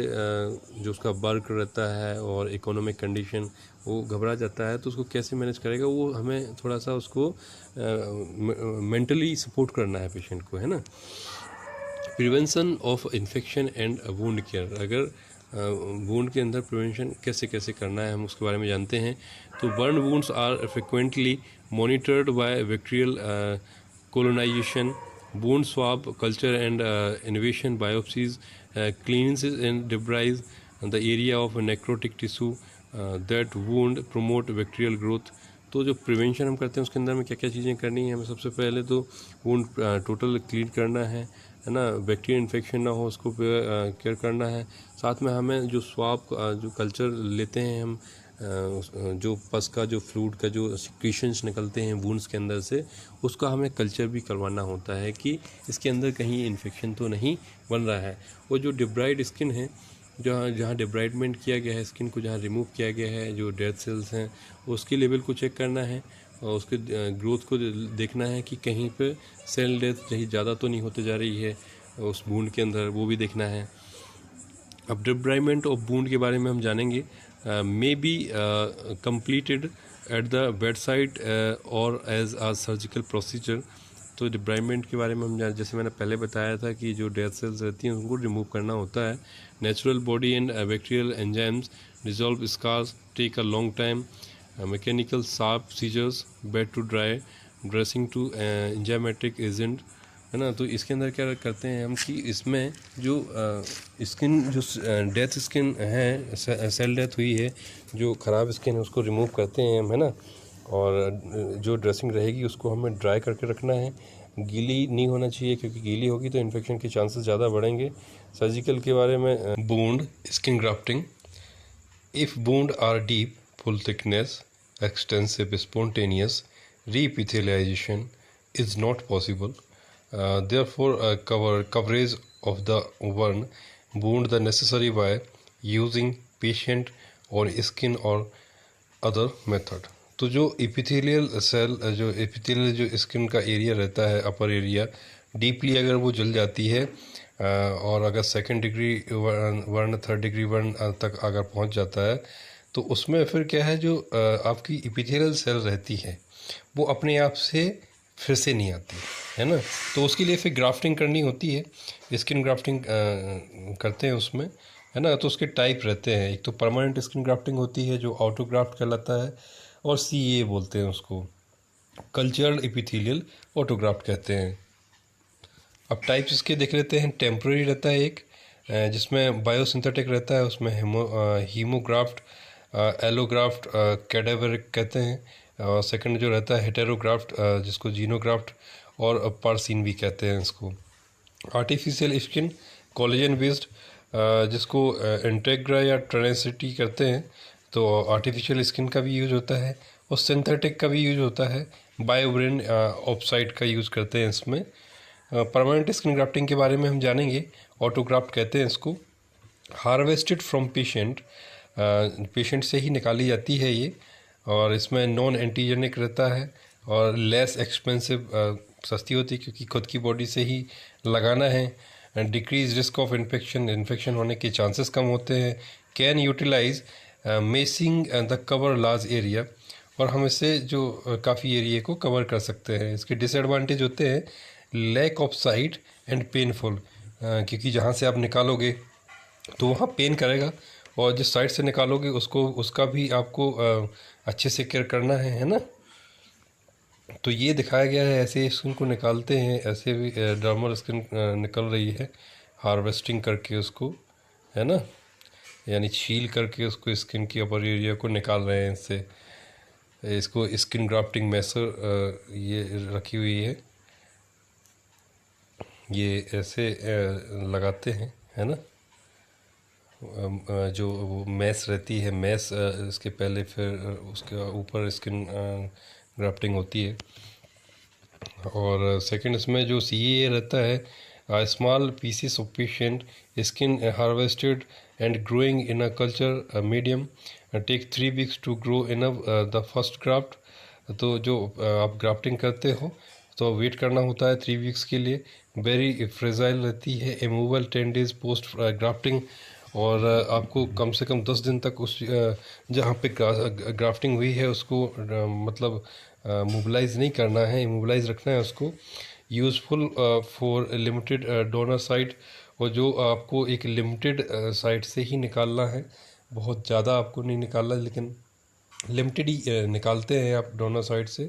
जो उसका वर्क रहता है और इकोनॉमिक कंडीशन, वो घबरा जाता है, तो उसको कैसे मैनेज करेगा, वो हमें थोड़ा सा उसको मेंटली सपोर्ट करना है पेशेंट को, है ना। Prevention of infection and wound care, अगर वुंड के अंदर प्रिवेंशन कैसे कैसे करना है हम उसके बारे में जानते हैं। तो burn wounds are frequently monitored by bacterial colonization, bone swab culture and innovation biopsies, cleanses and debris the area of necrotic tissue that wound promote bacterial growth। तो जो प्रिवेंशन हम करते हैं उसके अंदर में क्या क्या चीज़ें करनी है हमें, सबसे पहले तो वुंड टोटल क्लीन करना है ना, बैक्टीरियल इन्फेक्शन ना हो उसको केयर करना है। साथ में हमें जो स्वाब जो कल्चर लेते हैं हम, जो पस का जो फ्लूइड का जो सिक्रीशंस निकलते हैं वुंड्स के अंदर से, उसका हमें कल्चर भी करवाना होता है कि इसके अंदर कहीं इन्फेक्शन तो नहीं बन रहा है। और जो डिब्राइड स्किन है, जहाँ जहाँ डिब्राइडमेंट किया गया है स्किन को, जहाँ रिमूव किया गया है जो डेड सेल्स हैं, उसके लेवल को चेक करना है और उसके ग्रोथ को देखना है कि कहीं पे सेल डेथ कहीं ज़्यादा तो नहीं होते जा रही है उस वुंड के अंदर, वो भी देखना है। अब डिब्राइडमेंट ऑफ वुंड के बारे में हम जानेंगे। May be completed at the bed side और एज आ सर्जिकल प्रोसीजर। तो डिब्राइडमेंट के बारे में हम जैसे मैंने पहले बताया था कि जो डेथ सेल्स रहती हैं उनको रिमूव करना होता है। Natural body and bacterial enzymes dissolve scars take a long time. Mechanical sharp scissors, bed to dry, dressing to enzymatic agent, है ना। तो इसके अंदर क्या करते हैं हम कि इसमें जो स्किन जो डेथ स्किन है, सेल डेथ हुई है, जो ख़राब स्किन है उसको रिमूव करते हैं हम, है ना। और जो ड्रेसिंग रहेगी उसको हमें ड्राई करके रखना है, गीली नहीं होना चाहिए क्योंकि गीली होगी तो इन्फेक्शन के चांसेस ज़्यादा बढ़ेंगे। सर्जिकल के बारे में wound skin grafting, if wound are deep, full thickness, extensive, spontaneous reepithelialization is not possible. Therefore, coverage of the wound the necessary by using patient or skin or other method। तो जो epithelial cell, जो epithelial जो skin का area रहता है, upper area, deeply अगर वो जल जाती है और अगर सेकंड डिग्री वर्न, थर्ड डिग्री वर्न तक अगर पहुंच जाता है, तो उसमें फिर क्या है, जो आपकी इपिथेलियल सेल रहती है वो अपने आप से फिर से नहीं आती है ना। तो उसके लिए फिर ग्राफ्टिंग करनी होती है, स्किन ग्राफ्टिंग करते हैं उसमें, है ना। तो उसके टाइप रहते हैं, एक तो परमानेंट स्किन ग्राफ्टिंग होती है जो ऑटोग्राफ्ट कहलाता है, और CA बोलते हैं उसको, कल्चर्ड इपिथेलियल ऑटोग्राफ्ट कहते हैं। अब टाइप्स इसके देख लेते हैं। टेम्पररी रहता है एक, जिसमें बायोसिंथेटिक रहता है, उसमें हीमोग्राफ्ट, एलोग्राफ्ट, कैडेवरिक कहते हैं। और सेकंड जो रहता है हेटेरोग्राफ्ट, जिसको जीनोग्राफ्ट और पार्सिन भी कहते हैं इसको। आर्टिफिशियल स्किन, कोलेजन बेस्ड, जिसको इंटेग्रा या ट्रेनेसिटी करते हैं, तो आर्टिफिशियल स्किन का भी यूज होता है और सिंथेटिक का भी यूज होता है। बायोब्रेन ऑप्साइड का यूज़ करते हैं इसमें। परमानेंट स्किन ग्राफ्टिंग के बारे में हम जानेंगे, ऑटोग्राफ्ट कहते हैं इसको। हार्वेस्टेड फ्रॉम पेशेंट, पेशेंट से ही निकाली जाती है ये, और इसमें नॉन एंटीजेनिक रहता है और लेस एक्सपेंसिव, सस्ती होती है क्योंकि खुद की बॉडी से ही लगाना है। Decrease risk of infection, infection होने के चांसेस कम होते हैं। Can utilize meshing the cover large area, और हम इससे जो काफ़ी एरिया को कवर कर सकते हैं। इसके डिसएडवांटेज होते हैं lack of site and painful, क्योंकि जहाँ से आप निकालोगे तो वहाँ पेन करेगा, और जिस साइड से निकालोगे उसको, उसका भी आपको अच्छे से केयर करना है ना। तो ये दिखाया गया है, ऐसे स्किन को निकालते हैं, ऐसे भी डर्मल स्किन निकल रही है हार्वेस्टिंग करके उसको, है ना, यानी छील करके उसको स्किन की अपर एरिया को निकाल रहे हैं इससे। इसको स्किन ग्राफ्टिंग मेथड ये रखी हुई है, ये ऐसे लगाते हैं, है ना। जो वो मैस रहती है, मैस इसके पहले, फिर उसके ऊपर स्किन ग्राफ्टिंग होती है। और सेकंड इसमें जो CA रहता है, small pieces of patient skin harvested and growing in a culture medium, take 3 weeks to grow in the first graft. तो जो आप ग्राफ्टिंग करते हो तो वेट करना होता है 3 वीक्स के लिए। वेरी फ्रेजाइल रहती है, इमूवल 10 डेज पोस्ट ग्राफ्टिंग। और आपको कम से कम 10 दिन तक उस जहाँ पे ग्राफ्टिंग हुई है उसको मतलब मोबिलाइज नहीं करना है, इमोबिलाइज रखना है उसको। Useful for limited donor site, और जो आपको एक लिमिटेड साइट से ही निकालना है, बहुत ज़्यादा आपको नहीं निकालना, लेकिन लिमिटेड ही निकालते हैं आप डोनर साइड से,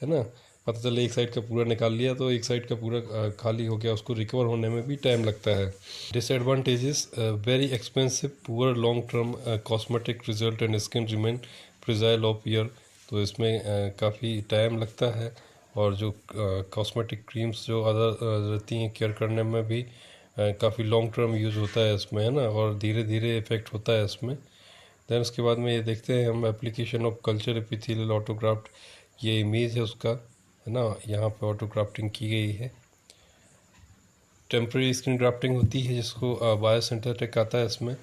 है ना। पता चले एक साइड का पूरा निकाल लिया तो एक साइड का पूरा खाली हो गया, उसको रिकवर होने में भी टाइम लगता है। Disadvantages: very expensive, poor long term cosmetic result and skin remain fragile of year. तो इसमें काफ़ी टाइम लगता है, और जो कॉस्मेटिक क्रीम्स जो अदर रहती हैं केयर करने में भी काफ़ी लॉन्ग टर्म यूज़ होता है इसमें, है ना, और धीरे धीरे इफेक्ट होता है इसमें। दैन उसके बाद में ये देखते हैं हम application of culture epithelial autographed. ये इमेज है उसका, है ना, यहाँ पे ऑटोग्राफ्टिंग की गई है। टेम्परेरी स्किन ग्राफ्टिंग होती है जिसको बायोसिंथेटिक आता है इसमें।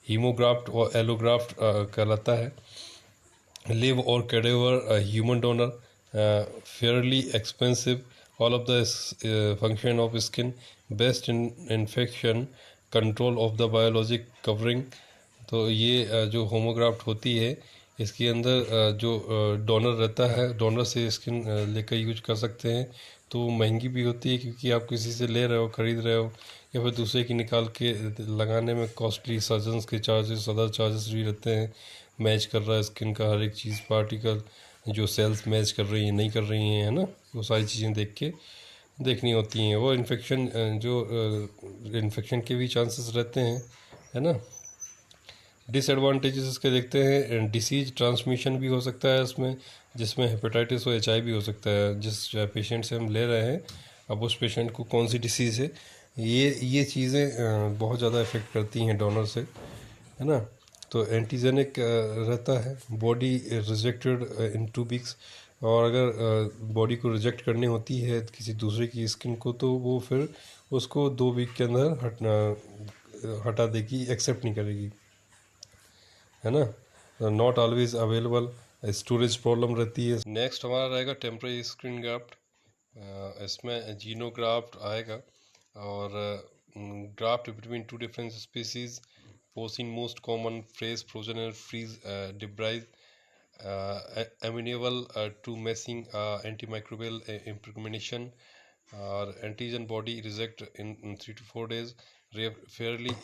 हीमोग्राफ्ट और एलोग्राफ्ट कहलाता है। लिव और cadaver human donor, Fairlie expensive, all of the function of skin, best in infection control of the biologic covering. तो ये जो होमोग्राफ्ट होती है इसके अंदर जो डोनर रहता है, डोनर से स्किन लेकर यूज कर सकते हैं। तो महंगी भी होती है क्योंकि आप किसी से ले रहे हो, ख़रीद रहे हो, या फिर दूसरे की निकाल के लगाने में कॉस्टली सर्जन्स के चार्जेस, अदर चार्जेस भी रहते हैं। मैच कर रहा है स्किन का हर एक चीज़, पार्टिकल जो सेल्स मैच कर रही हैं नहीं कर रही हैं, है ना, वो सारी चीज़ें देख के देखनी होती हैं। वो इन्फेक्शन जो इन्फेक्शन के भी चांसेस रहते हैं, है ना। डिसएडवांटेजेस इसके देखते हैं। डिसीज ट्रांसमिशन भी हो सकता है इसमें, जिसमें हेपेटाइटिस और HIV हो सकता है। जिस पेशेंट से हम ले रहे हैं, अब उस पेशेंट को कौन सी डिसीज़ है, ये चीज़ें बहुत ज़्यादा इफ़ेक्ट करती हैं डोनर से, है ना। तो एंटीजेनिक रहता है, बॉडी रिजेक्टेड इन 2 वीक्स। और अगर बॉडी को रिजेक्ट करनी होती है किसी दूसरे की स्किन को, तो वो फिर उसको 2 वीक के अंदर हटा देगी, एक्सेप्ट नहीं करेगी, है ना। Not always available, storage problem रहती है। नेक्स्ट हमारा रहेगा टेम्परेरी स्क्रीन ग्राफ्ट। इसमें जीनोग्राफ्ट आएगा, और graft between 2 different species, porcine most common fresh frozen and freeze debrides, amenable to messing antimicrobial impregnation, और antigen body reject in 3 to 4 days, fairly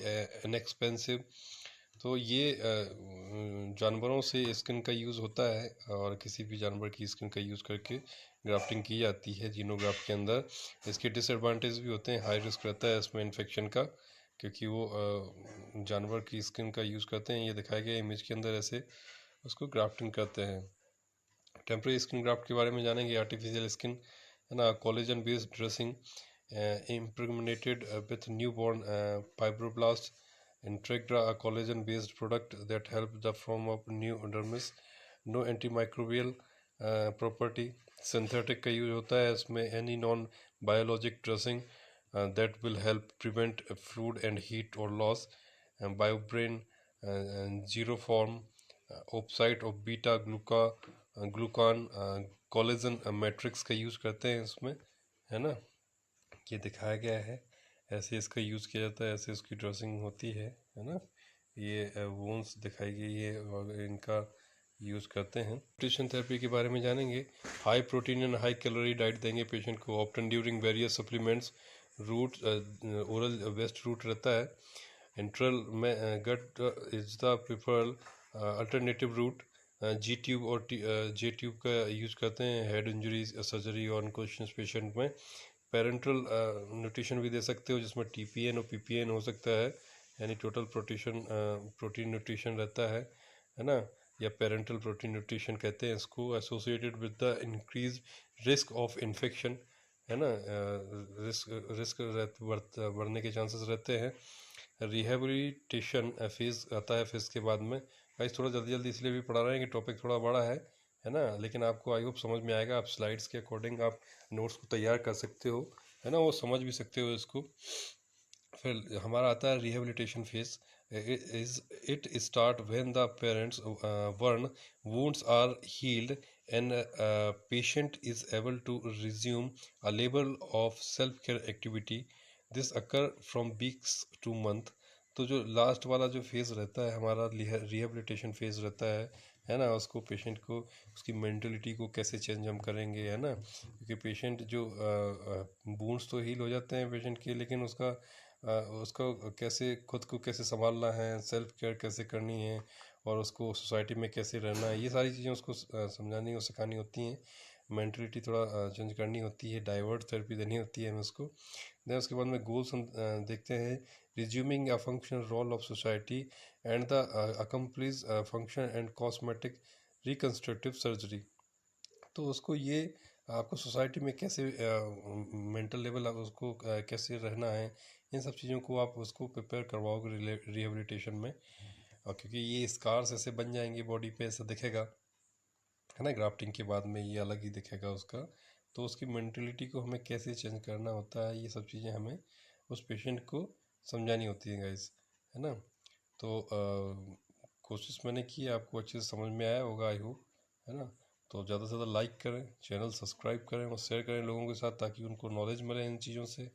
inexpensive। तो ये जानवरों से स्किन का यूज़ होता है, और किसी भी जानवर की स्किन का यूज़ करके ग्राफ्टिंग की जाती है जीनोग्राफ्ट के अंदर। इसके डिसएडवांटेज भी होते हैं, हाई रिस्क रहता है इसमें इन्फेक्शन का, क्योंकि वो जानवर की स्किन का यूज़ करते हैं। ये दिखाया गया इमेज के अंदर, ऐसे उसको ग्राफ्टिंग करते हैं। टेम्परेरी स्किन ग्राफ्ट के बारे में जानेंगे। आर्टिफिशियल स्किन, है ना, collagen based dressing, impregnated with newborn fibroblasts. Integra, a collagen-based product that helps the form of new dermis. No antimicrobial property. Synthetic का यूज होता है इसमें। Any non-biologic dressing that will help prevent fluid and heat or loss. Biobrain, zero form, opsite of beta glucan, collagen matrix का use करते हैं इसमें, है ना। ये दिखाया गया है, ऐसे इसका यूज़ किया जाता है, ऐसे इसकी ड्रेसिंग होती है ना। ये वोन्स दिखाई गई है और इनका यूज़ करते हैं। न्यूट्रिशन थेरेपी के बारे में जानेंगे। High protein and high calorie diet देंगे पेशेंट को, often during various supplements. Route oral best route रहता है। इंट्रल में gut is the preferred alternative route. G tube और जे ट्यूब का यूज करते हैं हेड इंजरीज, सर्जरी और अनकॉन्शियस पेशेंट में। पेरेंट्रल न्यूट्रिशन भी दे सकते हो, जिसमें TPN और PPN हो सकता है, यानी टोटल प्रोटीन न्यूट्रिशन रहता है ना, या पेरेंटल प्रोटीन न्यूट्रिशन कहते हैं इसको। Associated with the increase risk of infection, है ना, रिस्क बढ़ने के चांसेस रहते हैं। रिहेबिलिटेशन फेज आता है फेज के बाद में। गाइस थोड़ा जल्दी जल्दी इसलिए भी पढ़ा रहे हैं कि टॉपिक थोड़ा बड़ा है ना, लेकिन आपको आई होप समझ में आएगा। आप स्लाइड्स के अकॉर्डिंग आप नोट्स को तैयार कर सकते हो, है ना, वो समझ भी सकते हो इसको। फिर हमारा आता है rehabilitation phase. It start when the parents burn wounds are healed and a patient is able to resume a level of self-care activity. This occur from weeks to month. तो जो लास्ट वाला जो फेज़ रहता है हमारा rehabilitation phase रहता है ना, उसको पेशेंट को उसकी मेंटलिटी को कैसे चेंज हम करेंगे, है ना, क्योंकि पेशेंट जो वुंड्स तो हील हो जाते हैं पेशेंट के, लेकिन उसको कैसे खुद को कैसे संभालना है, सेल्फ केयर कैसे करनी है, और उसको सोसाइटी में कैसे रहना है, ये सारी चीज़ें उसको समझानी और सिखानी होती हैं। मेंटलिटी थोड़ा चेंज करनी होती है, डाइवर्ट थेरेपी देनी होती है हमें उसको। देन उसके बाद में गोल्स हम देखते हैं, resuming a functional role of society and the accomplish function and cosmetic reconstructive surgery. तो उसको ये आपको सोसाइटी में कैसे मेंटल लेवल आप उसको कैसे रहना है, इन सब चीज़ों को आप उसको प्रिपेयर करवाओगे रिहेबिलिटेशन में। और क्योंकि ये स्कार्स ऐसे बन जाएंगे बॉडी पे, ऐसा दिखेगा, है ना, ग्राफ्टिंग के बाद में ये अलग ही दिखेगा उसका। तो उसकी मेंटलिटी को हमें कैसे चेंज करना होता है, ये सब चीज़ें हमें उस पेशेंट को समझानी होती हैं गाइस, है ना। तो कोशिश मैंने की, आपको अच्छे से समझ में आया होगा आई होप, है ना। तो ज़्यादा से ज़्यादा लाइक करें, चैनल सब्सक्राइब करें और शेयर करें लोगों के साथ, ताकि उनको नॉलेज मिले इन चीज़ों से,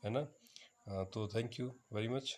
है ना। तो थैंक यू वेरी मच।